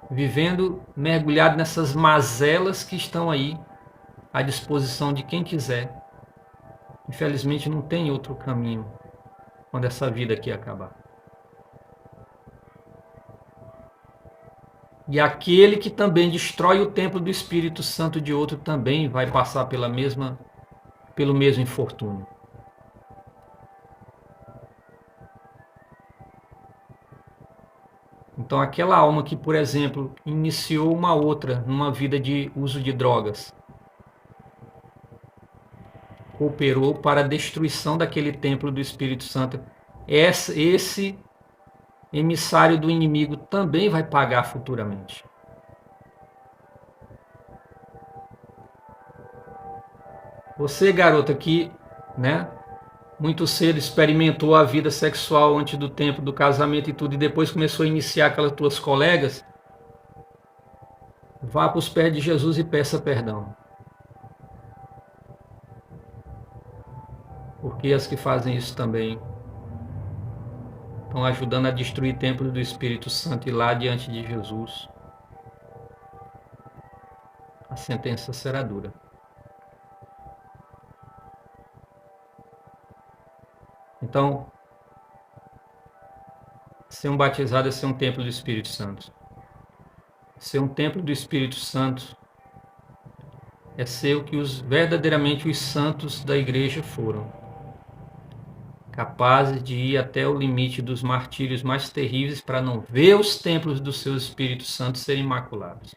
vivendo mergulhado nessas mazelas que estão aí à disposição de quem quiser, infelizmente não tem outro caminho quando essa vida aqui acabar. E aquele que também destrói o templo do Espírito Santo de outro também vai passar pelo mesmo infortúnio. Então aquela alma que, por exemplo, iniciou uma outra numa vida de uso de drogas, cooperou para a destruição daquele templo do Espírito Santo. Esse emissário do inimigo também vai pagar futuramente. Você, garota, que, muito cedo experimentou a vida sexual antes do tempo do casamento e tudo, e depois começou a iniciar aquelas tuas colegas, vá para os pés de Jesus e peça perdão. Porque as que fazem isso também estão ajudando a destruir o templo do Espírito Santo e lá diante de Jesus a sentença será dura. Então, ser um batizado é ser um templo do Espírito Santo. Ser um templo do Espírito Santo é ser o que verdadeiramente os santos da igreja foram. Capazes de ir até o limite dos martírios mais terríveis para não ver os templos do seu Espírito Santo serem maculados.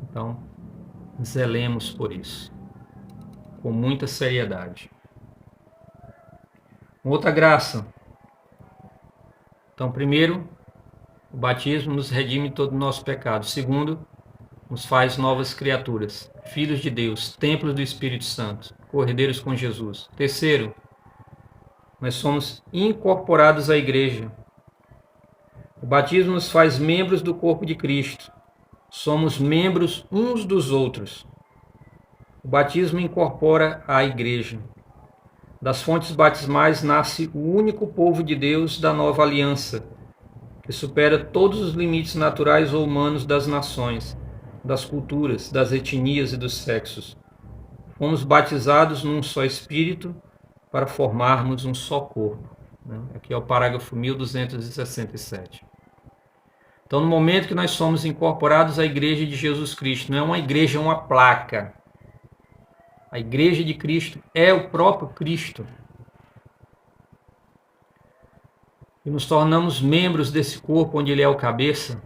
Então, zelemos por isso, com muita seriedade. Outra graça Então, primeiro, o batismo nos redime todo o nosso pecado. Segundo, nos faz novas criaturas, filhos de Deus, templos do Espírito Santo, cordeiros com Jesus. Terceiro, nós somos incorporados à igreja. O batismo nos faz membros do corpo de Cristo. Somos membros uns dos outros. O batismo incorpora a igreja. Das fontes batismais nasce o único povo de Deus da nova aliança, que supera todos os limites naturais ou humanos das nações, das culturas, das etnias e dos sexos. Fomos batizados num só Espírito para formarmos um só corpo. Aqui é o parágrafo 1267. Então, no momento que nós somos incorporados à Igreja de Jesus Cristo, não é uma igreja, é uma placa. A Igreja de Cristo é o próprio Cristo. E nos tornamos membros desse corpo onde Ele é o cabeça.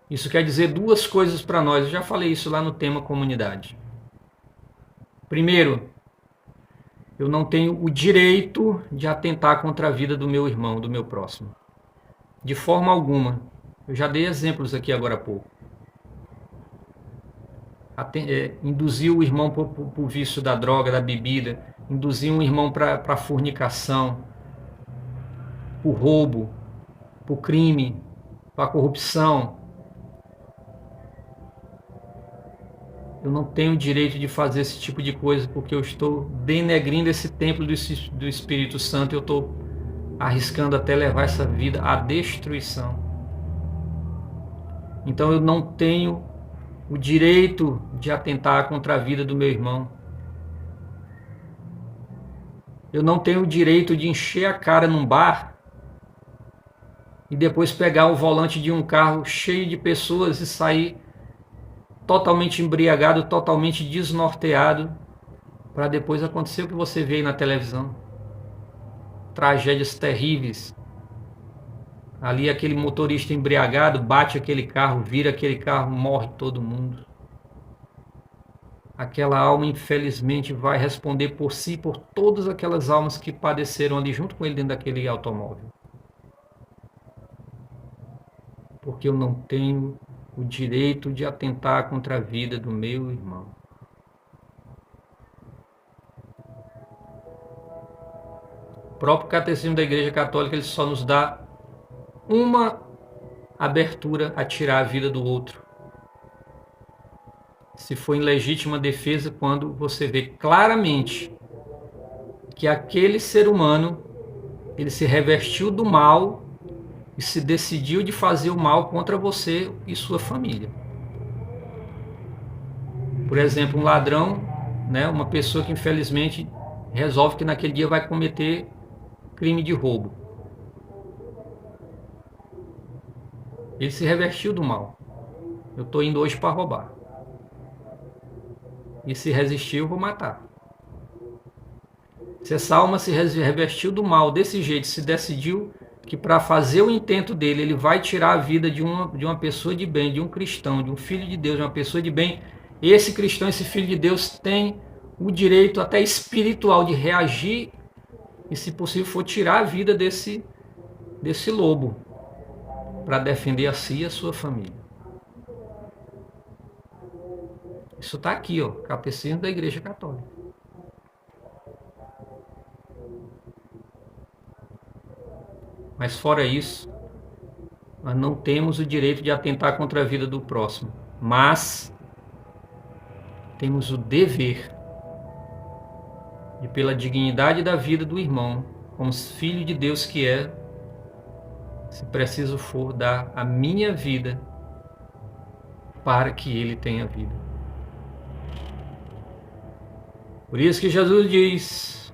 Isso quer dizer duas coisas para nós. Eu já falei isso lá no tema comunidade. Primeiro, eu não tenho o direito de atentar contra a vida do meu irmão, do meu próximo. De forma alguma. Eu já dei exemplos aqui agora há pouco. Induzir o irmão para o vício da droga, da bebida, induzir um irmão para a fornicação, para o roubo, para o crime, para a corrupção. Eu não tenho direito de fazer esse tipo de coisa porque eu estou denegrindo esse templo do Espírito Santo e eu estou arriscando até levar essa vida à destruição. Então eu não tenho o direito de atentar contra a vida do meu irmão. Eu não tenho o direito de encher a cara num bar e depois pegar o volante de um carro cheio de pessoas e sair totalmente embriagado, totalmente desnorteado, para depois acontecer o que você vê aí na televisão. Tragédias terríveis. Ali aquele motorista embriagado bate aquele carro, vira aquele carro, morre todo mundo. Aquela alma, infelizmente, vai responder por si, por todas aquelas almas que padeceram ali junto com ele dentro daquele automóvel. Porque eu não tenho o direito de atentar contra a vida do meu irmão. O próprio Catecismo da Igreja Católica ele só nos dá uma abertura a tirar a vida do outro. Se for em legítima defesa, quando você vê claramente que aquele ser humano ele se revestiu do mal e se decidiu de fazer o mal contra você e sua família. Por exemplo, um ladrão, uma pessoa que infelizmente resolve que naquele dia vai cometer crime de roubo. Ele se revestiu do mal. Eu estou indo hoje para roubar. E se resistir, eu vou matar. Se essa alma se revestiu do mal desse jeito, se decidiu que para fazer o intento dele, ele vai tirar a vida de uma pessoa de bem, de um cristão, de um filho de Deus, de uma pessoa de bem, esse cristão, esse filho de Deus tem o direito até espiritual de reagir e, se possível, for tirar a vida desse lobo para defender a si e a sua família. Isso está aqui, Catecismo da Igreja Católica. Mas fora isso, nós não temos o direito de atentar contra a vida do próximo, mas temos o dever de, pela dignidade da vida do irmão, como filho de Deus que é, se preciso for, dar a minha vida para que ele tenha vida. Por isso que Jesus diz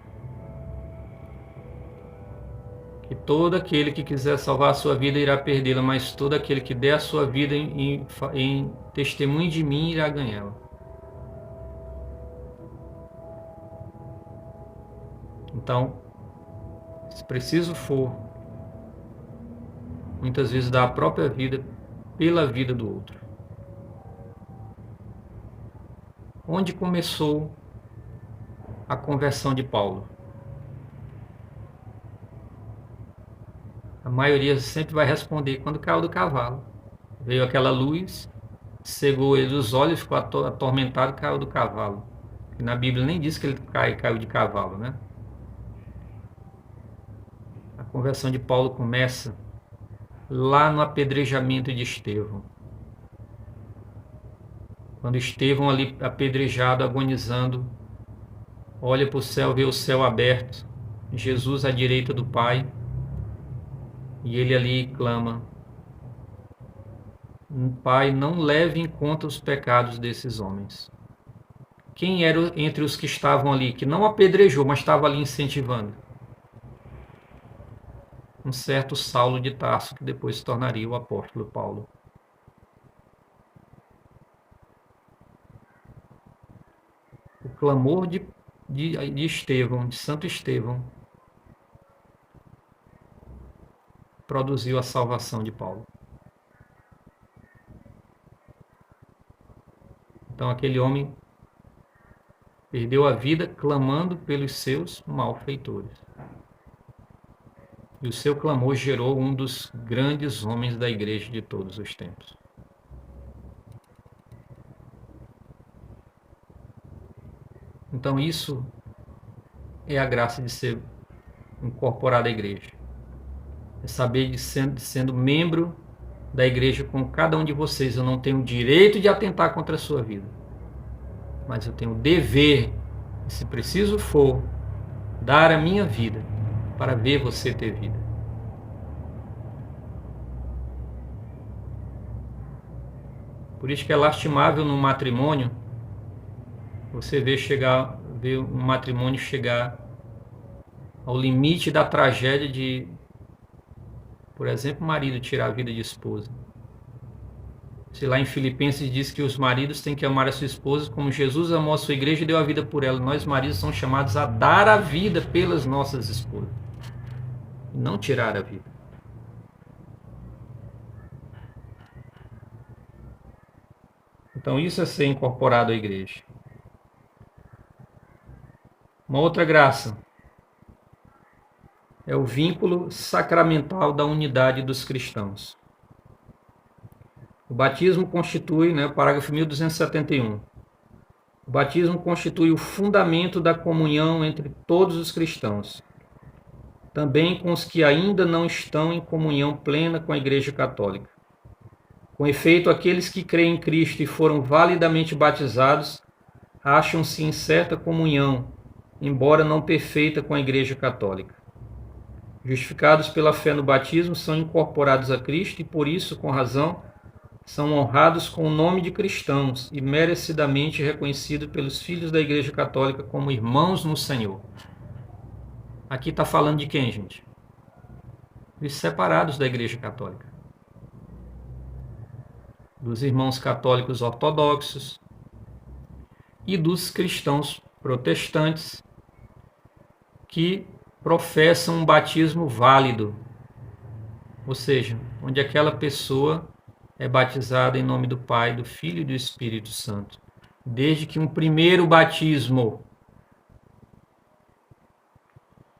que todo aquele que quiser salvar a sua vida irá perdê-la, mas todo aquele que der a sua vida em testemunho de mim irá ganhá-la. Então, se preciso for, muitas vezes dar a própria vida pela vida do outro. Onde começou a conversão de Paulo? A maioria sempre vai responder quando caiu do cavalo. Veio aquela luz, cegou ele os olhos, ficou atormentado e caiu do cavalo. E na Bíblia nem diz que ele caiu de cavalo, né? A conversão de Paulo começa lá no apedrejamento de Estevão. Quando Estevão ali apedrejado, agonizando, olha para o céu, vê o céu aberto, Jesus à direita do Pai, e ele ali clama: Pai, não leve em conta os pecados desses homens. Quem era entre os que estavam ali, que não apedrejou, mas estava ali incentivando? Um certo Saulo de Tarso, que depois se tornaria o apóstolo Paulo. O clamor de Estevão, de Santo Estevão, produziu a salvação de Paulo. Então aquele homem perdeu a vida clamando pelos seus malfeitores. E o seu clamor gerou um dos grandes homens da igreja de todos os tempos. Então isso é a graça de ser incorporado à igreja. É saber de sendo membro da igreja com cada um de vocês. Eu não tenho o direito de atentar contra a sua vida, mas eu tenho o dever, se preciso for, dar a minha vida para ver você ter vida. Por isso que é lastimável no matrimônio você ver um matrimônio chegar ao limite da tragédia de, por exemplo, o marido tirar a vida de esposa. Se lá em Filipenses diz que os maridos têm que amar a sua esposa como Jesus amou a sua igreja e deu a vida por ela. Nós, maridos, somos chamados a dar a vida pelas nossas esposas, e não tirar a vida. Então isso é ser incorporado à igreja. Uma outra graça é o vínculo sacramental da unidade dos cristãos. O batismo constitui, parágrafo 1271, o batismo constitui o fundamento da comunhão entre todos os cristãos, também com os que ainda não estão em comunhão plena com a Igreja Católica. Com efeito, aqueles que creem em Cristo e foram validamente batizados acham-se em certa comunhão, embora não perfeita, com a Igreja Católica. Justificados pela fé no batismo, são incorporados a Cristo e, por isso, com razão, são honrados com o nome de cristãos e merecidamente reconhecidos pelos filhos da Igreja Católica como irmãos no Senhor. Aqui está falando de quem, gente? Dos separados da Igreja Católica. Dos irmãos católicos ortodoxos e dos cristãos protestantes que professam um batismo válido, ou seja, onde aquela pessoa é batizada em nome do Pai, do Filho e do Espírito Santo, desde que um primeiro batismo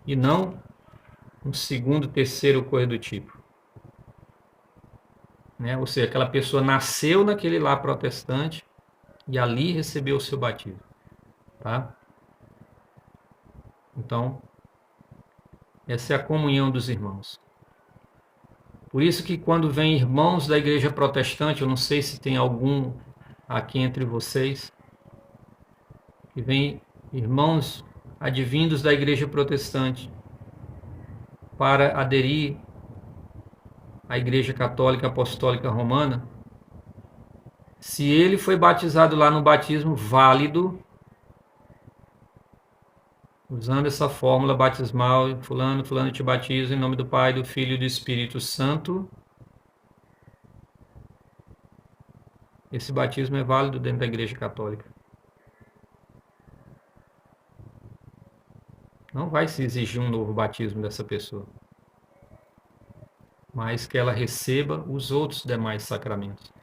e não um segundo, terceiro, coisa do tipo. Ou seja, aquela pessoa nasceu naquele lar protestante e ali recebeu o seu batismo. Tá? Então, essa é a comunhão dos irmãos. Por isso que quando vem irmãos da igreja protestante, eu não sei se tem algum aqui entre vocês, que vem irmãos advindos da igreja protestante para aderir à Igreja Católica Apostólica Romana, se ele foi batizado lá no batismo válido, usando essa fórmula batismal, fulano te batiza em nome do Pai, do Filho e do Espírito Santo, esse batismo é válido dentro da Igreja Católica. Não vai se exigir um novo batismo dessa pessoa, mas que ela receba os outros demais sacramentos.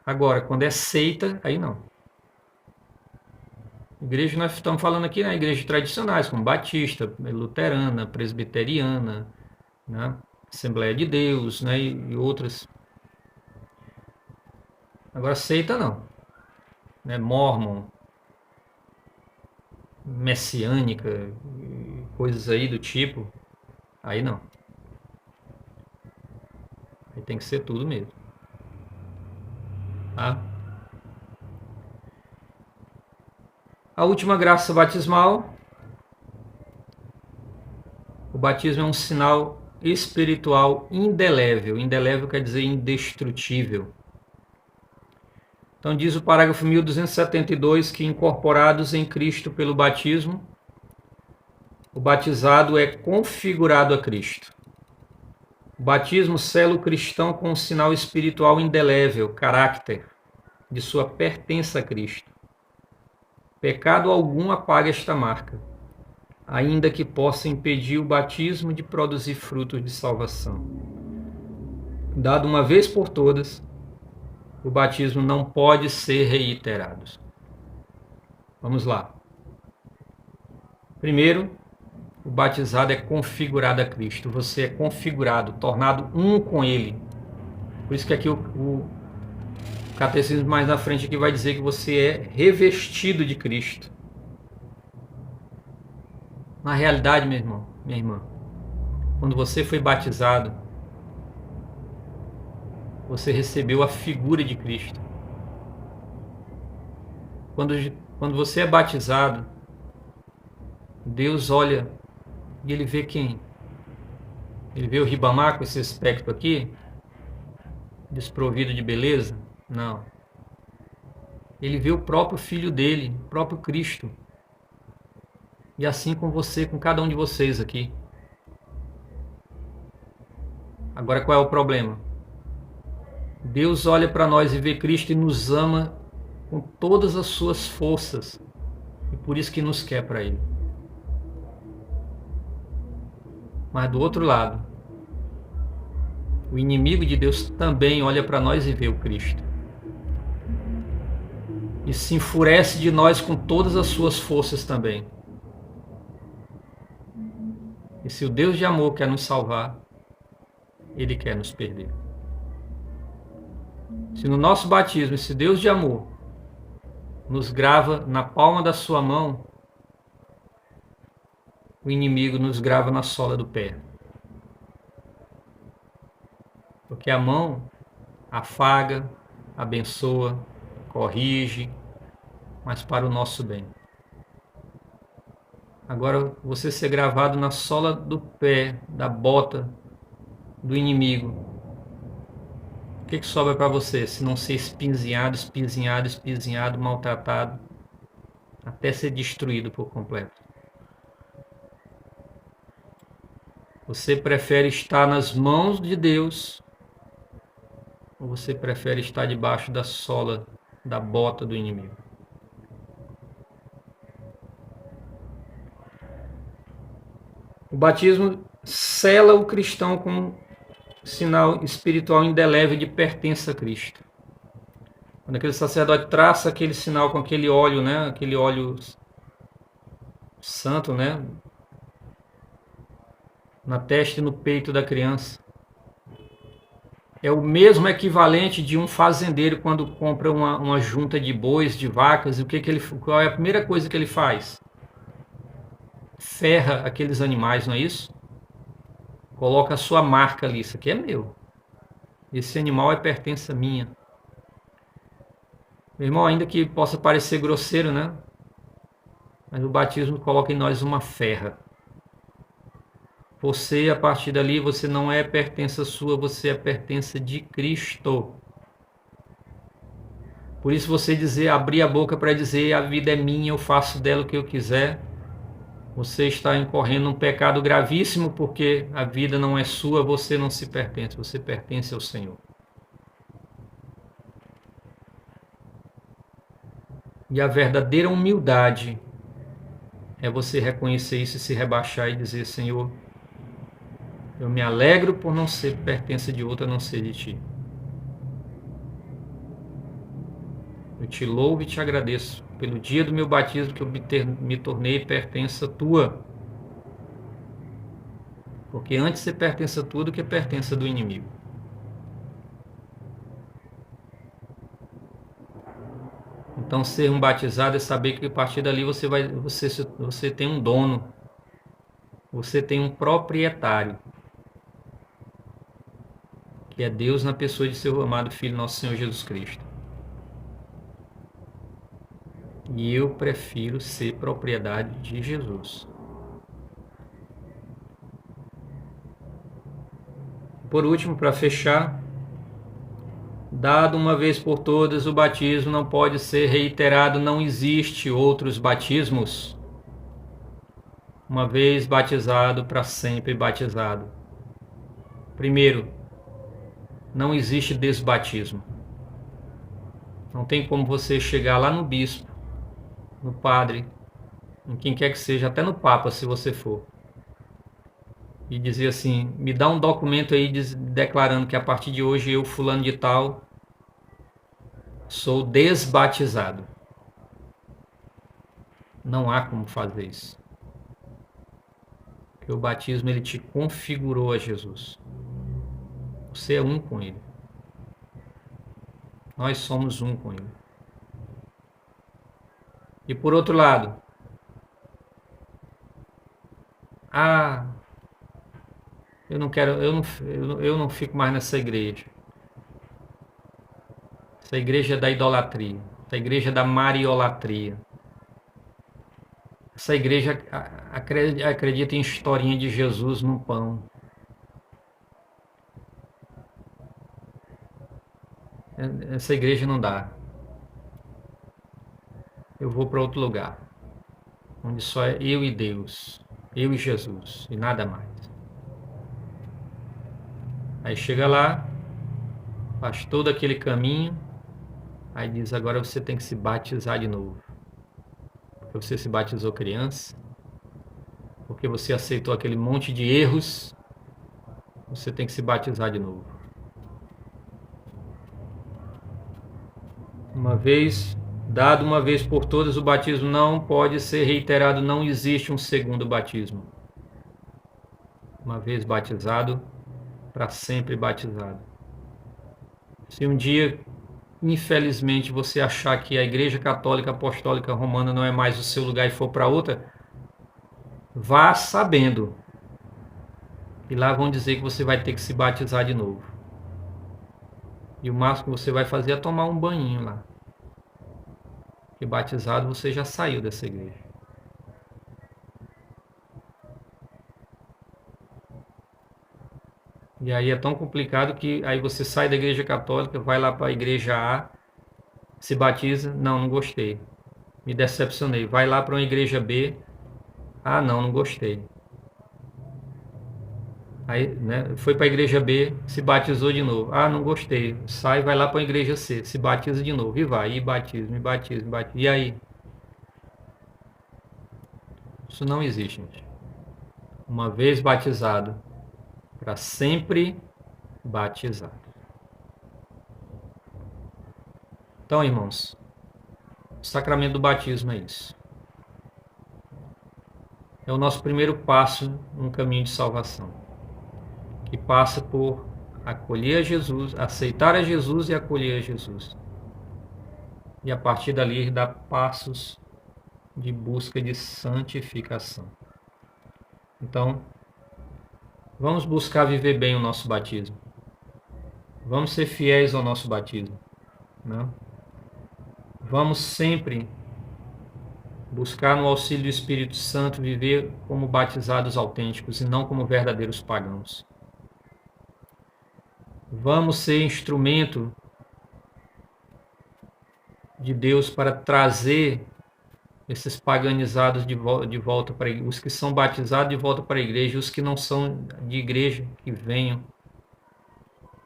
Agora, quando é seita, aí não. Igreja, nós estamos falando aqui, né, igrejas tradicionais, como Batista, Luterana, Presbiteriana, né, Assembleia de Deus, né, e outras. Agora, seita não. Né, Mormon, messiânica, coisas aí do tipo, aí não. Aí tem que ser tudo mesmo. Tá? A última graça batismal. O batismo é um sinal espiritual indelével. Indelével quer dizer indestrutível. Então diz o parágrafo 1272 que incorporados em Cristo pelo batismo, o batizado é configurado a Cristo. O batismo sela o cristão com um sinal espiritual indelével, caráter, de sua pertença a Cristo. Pecado algum apaga esta marca, ainda que possa impedir o batismo de produzir frutos de salvação. Dado uma vez por todas, o batismo não pode ser reiterado. Vamos lá. Primeiro, o batizado é configurado a Cristo. Você é configurado, tornado um com Ele. Por isso que aqui o catecismo mais na frente aqui vai dizer que você é revestido de Cristo. Na realidade, meu irmão, minha irmã, quando você foi batizado, você recebeu a figura de Cristo. Quando você é batizado, Deus olha e Ele vê quem? Ele vê o Ribamar com esse aspecto aqui, desprovido de beleza? Não. Ele vê o próprio Filho dele, o próprio Cristo. E assim com você, com cada um de vocês aqui. Agora qual é o problema? Deus olha para nós e vê Cristo e nos ama com todas as suas forças. E por isso que nos quer para Ele. Mas do outro lado, o inimigo de Deus também olha para nós e vê o Cristo. E se enfurece de nós com todas as suas forças também. E se o Deus de amor quer nos salvar, Ele quer nos perder. Se no nosso batismo esse Deus de amor nos grava na palma da sua mão, o inimigo nos grava na sola do pé. Porque a mão afaga, abençoa, corrige, mas para o nosso bem. Agora, você ser gravado na sola do pé, da bota do inimigo, o que sobra para você se não ser espinzinhado, maltratado, até ser destruído por completo? Você prefere estar nas mãos de Deus ou você prefere estar debaixo da sola, da bota do inimigo? O batismo sela o cristão com um sinal espiritual indelével de pertença a Cristo. Quando aquele sacerdote traça aquele sinal com aquele óleo, né, aquele óleo santo, né, na testa e no peito da criança, é o mesmo equivalente de um fazendeiro quando compra uma junta de bois, de vacas, qual é a primeira coisa que ele faz? Ferra aqueles animais, não é isso? Coloca a sua marca ali, isso aqui é meu. Esse animal é pertença minha. Meu irmão, ainda que possa parecer grosseiro, né? Mas o batismo coloca em nós uma ferra. Você, a partir dali, você não é pertença sua, você é pertença de Cristo. Por isso você abrir a boca para dizer, a vida é minha, eu faço dela o que eu quiser, você está incorrendo um pecado gravíssimo, porque a vida não é sua, você não se pertence, você pertence ao Senhor. E a verdadeira humildade é você reconhecer isso e se rebaixar e dizer, Senhor, eu me alegro por não ser pertença de outro a não ser de Ti. Eu te louvo e te agradeço pelo dia do meu batismo que eu me tornei pertença tua. Porque antes você pertence a tudo que pertence do inimigo. Então, ser um batizado é saber que a partir dali você tem um dono, você tem um proprietário, que é Deus na pessoa de seu amado Filho, nosso Senhor Jesus Cristo. E eu prefiro ser propriedade de Jesus. Por último, para fechar, dado uma vez por todas, o batismo não pode ser reiterado, não existe outros batismos. Uma vez batizado, para sempre batizado. Primeiro, não existe desbatismo. Não tem como você chegar lá no bispo, no padre, em quem quer que seja, até no papa, se você for, e dizer assim, me dá um documento aí declarando que a partir de hoje eu, fulano de tal, sou desbatizado. Não há como fazer isso. Porque o batismo, ele te configurou a Jesus. Você é um com ele. Nós somos um com ele. E por outro lado, eu não quero, eu não fico mais nessa igreja. Essa igreja é da idolatria. Essa igreja é da mariolatria. Essa igreja acredita em historinha de Jesus no pão. Essa igreja não dá. Eu vou para outro lugar, onde só é eu e Deus, eu e Jesus, e nada mais. Aí chega lá, faz todo aquele caminho, aí diz, agora você tem que se batizar de novo. Porque você se batizou criança, porque você aceitou aquele monte de erros, você tem que se batizar de novo. Dado uma vez por todas, o batismo não pode ser reiterado, não existe um segundo batismo. Uma vez batizado, para sempre batizado. Se um dia, infelizmente, você achar que a Igreja Católica Apostólica Romana não é mais o seu lugar e for para outra, vá sabendo. E lá vão dizer que você vai ter que se batizar de novo. E o máximo que você vai fazer é tomar um banhinho lá. Porque batizado você já saiu dessa igreja. E aí é tão complicado que aí você sai da igreja católica, vai lá para a igreja A, se batiza, não gostei, me decepcionei. Vai lá para uma igreja B, não gostei. Aí, né, foi para a igreja B, se batizou de novo. Não gostei. Sai, vai lá para a igreja C, se batiza de novo. E vai, e batiza, me batiza, me batiza. E aí? Isso não existe, gente. Uma vez batizado, para sempre batizado. Então, irmãos, o sacramento do batismo é isso. É o nosso primeiro passo no caminho de salvação, que passa por acolher a Jesus, aceitar a Jesus e acolher a Jesus. E a partir dali dar passos de busca de santificação. Então, vamos buscar viver bem o nosso batismo. Vamos ser fiéis ao nosso batismo, né? Vamos sempre buscar no auxílio do Espírito Santo viver como batizados autênticos e não como verdadeiros pagãos. Vamos ser instrumento de Deus para trazer esses paganizados de volta para os que são batizados de volta para a igreja, os que não são de igreja, que venham,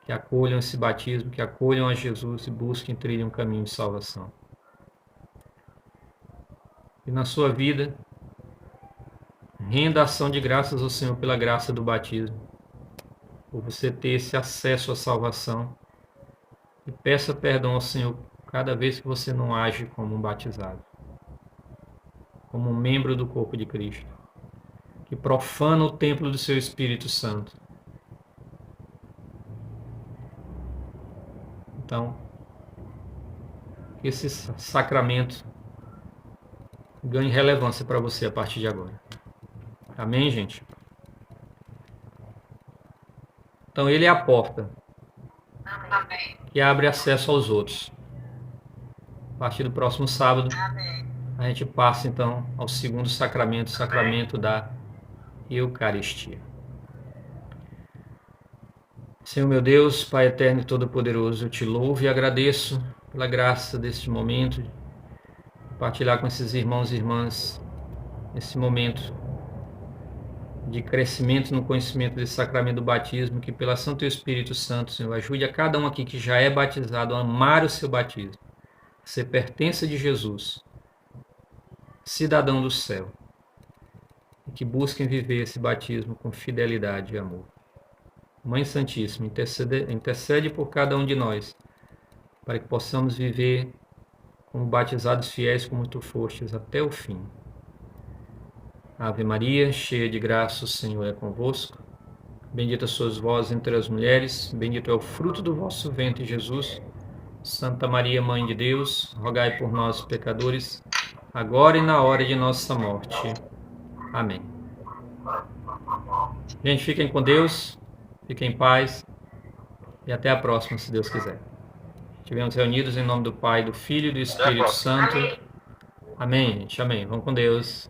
que acolham esse batismo, que acolham a Jesus e busquem trilhar um caminho de salvação. E na sua vida, renda ação de graças ao Senhor pela graça do batismo, por você ter esse acesso à salvação, e peça perdão ao Senhor cada vez que você não age como um batizado, como um membro do corpo de Cristo, que profana o templo do seu Espírito Santo. Então, que esse sacramento ganhe relevância para você a partir de agora. Amém, gente? Então, ele é a porta que abre acesso aos outros. A partir do próximo sábado, a gente passa, então, ao segundo sacramento, o sacramento da Eucaristia. Senhor meu Deus, Pai eterno e todo-poderoso, eu te louvo e agradeço pela graça deste momento, de compartilhar com esses irmãos e irmãs esse momento de crescimento no conhecimento desse sacramento do batismo, que pela ação do Teu Espírito Santo, Senhor, ajude a cada um aqui que já é batizado a amar o seu batismo, a ser pertença de Jesus, cidadão do céu, e que busquem viver esse batismo com fidelidade e amor. Mãe Santíssima, intercede por cada um de nós, para que possamos viver como batizados fiéis como Tu fostes até o fim. Ave Maria, cheia de graça, o Senhor é convosco. Bendita sois vós entre as mulheres, bendito é o fruto do vosso ventre, Jesus. Santa Maria, Mãe de Deus, rogai por nós, pecadores, agora e na hora de nossa morte. Amém. Gente, fiquem com Deus, fiquem em paz e até a próxima, se Deus quiser. Estivemos reunidos em nome do Pai, do Filho e do Espírito Santo. Amém, gente. Amém. Vamos com Deus.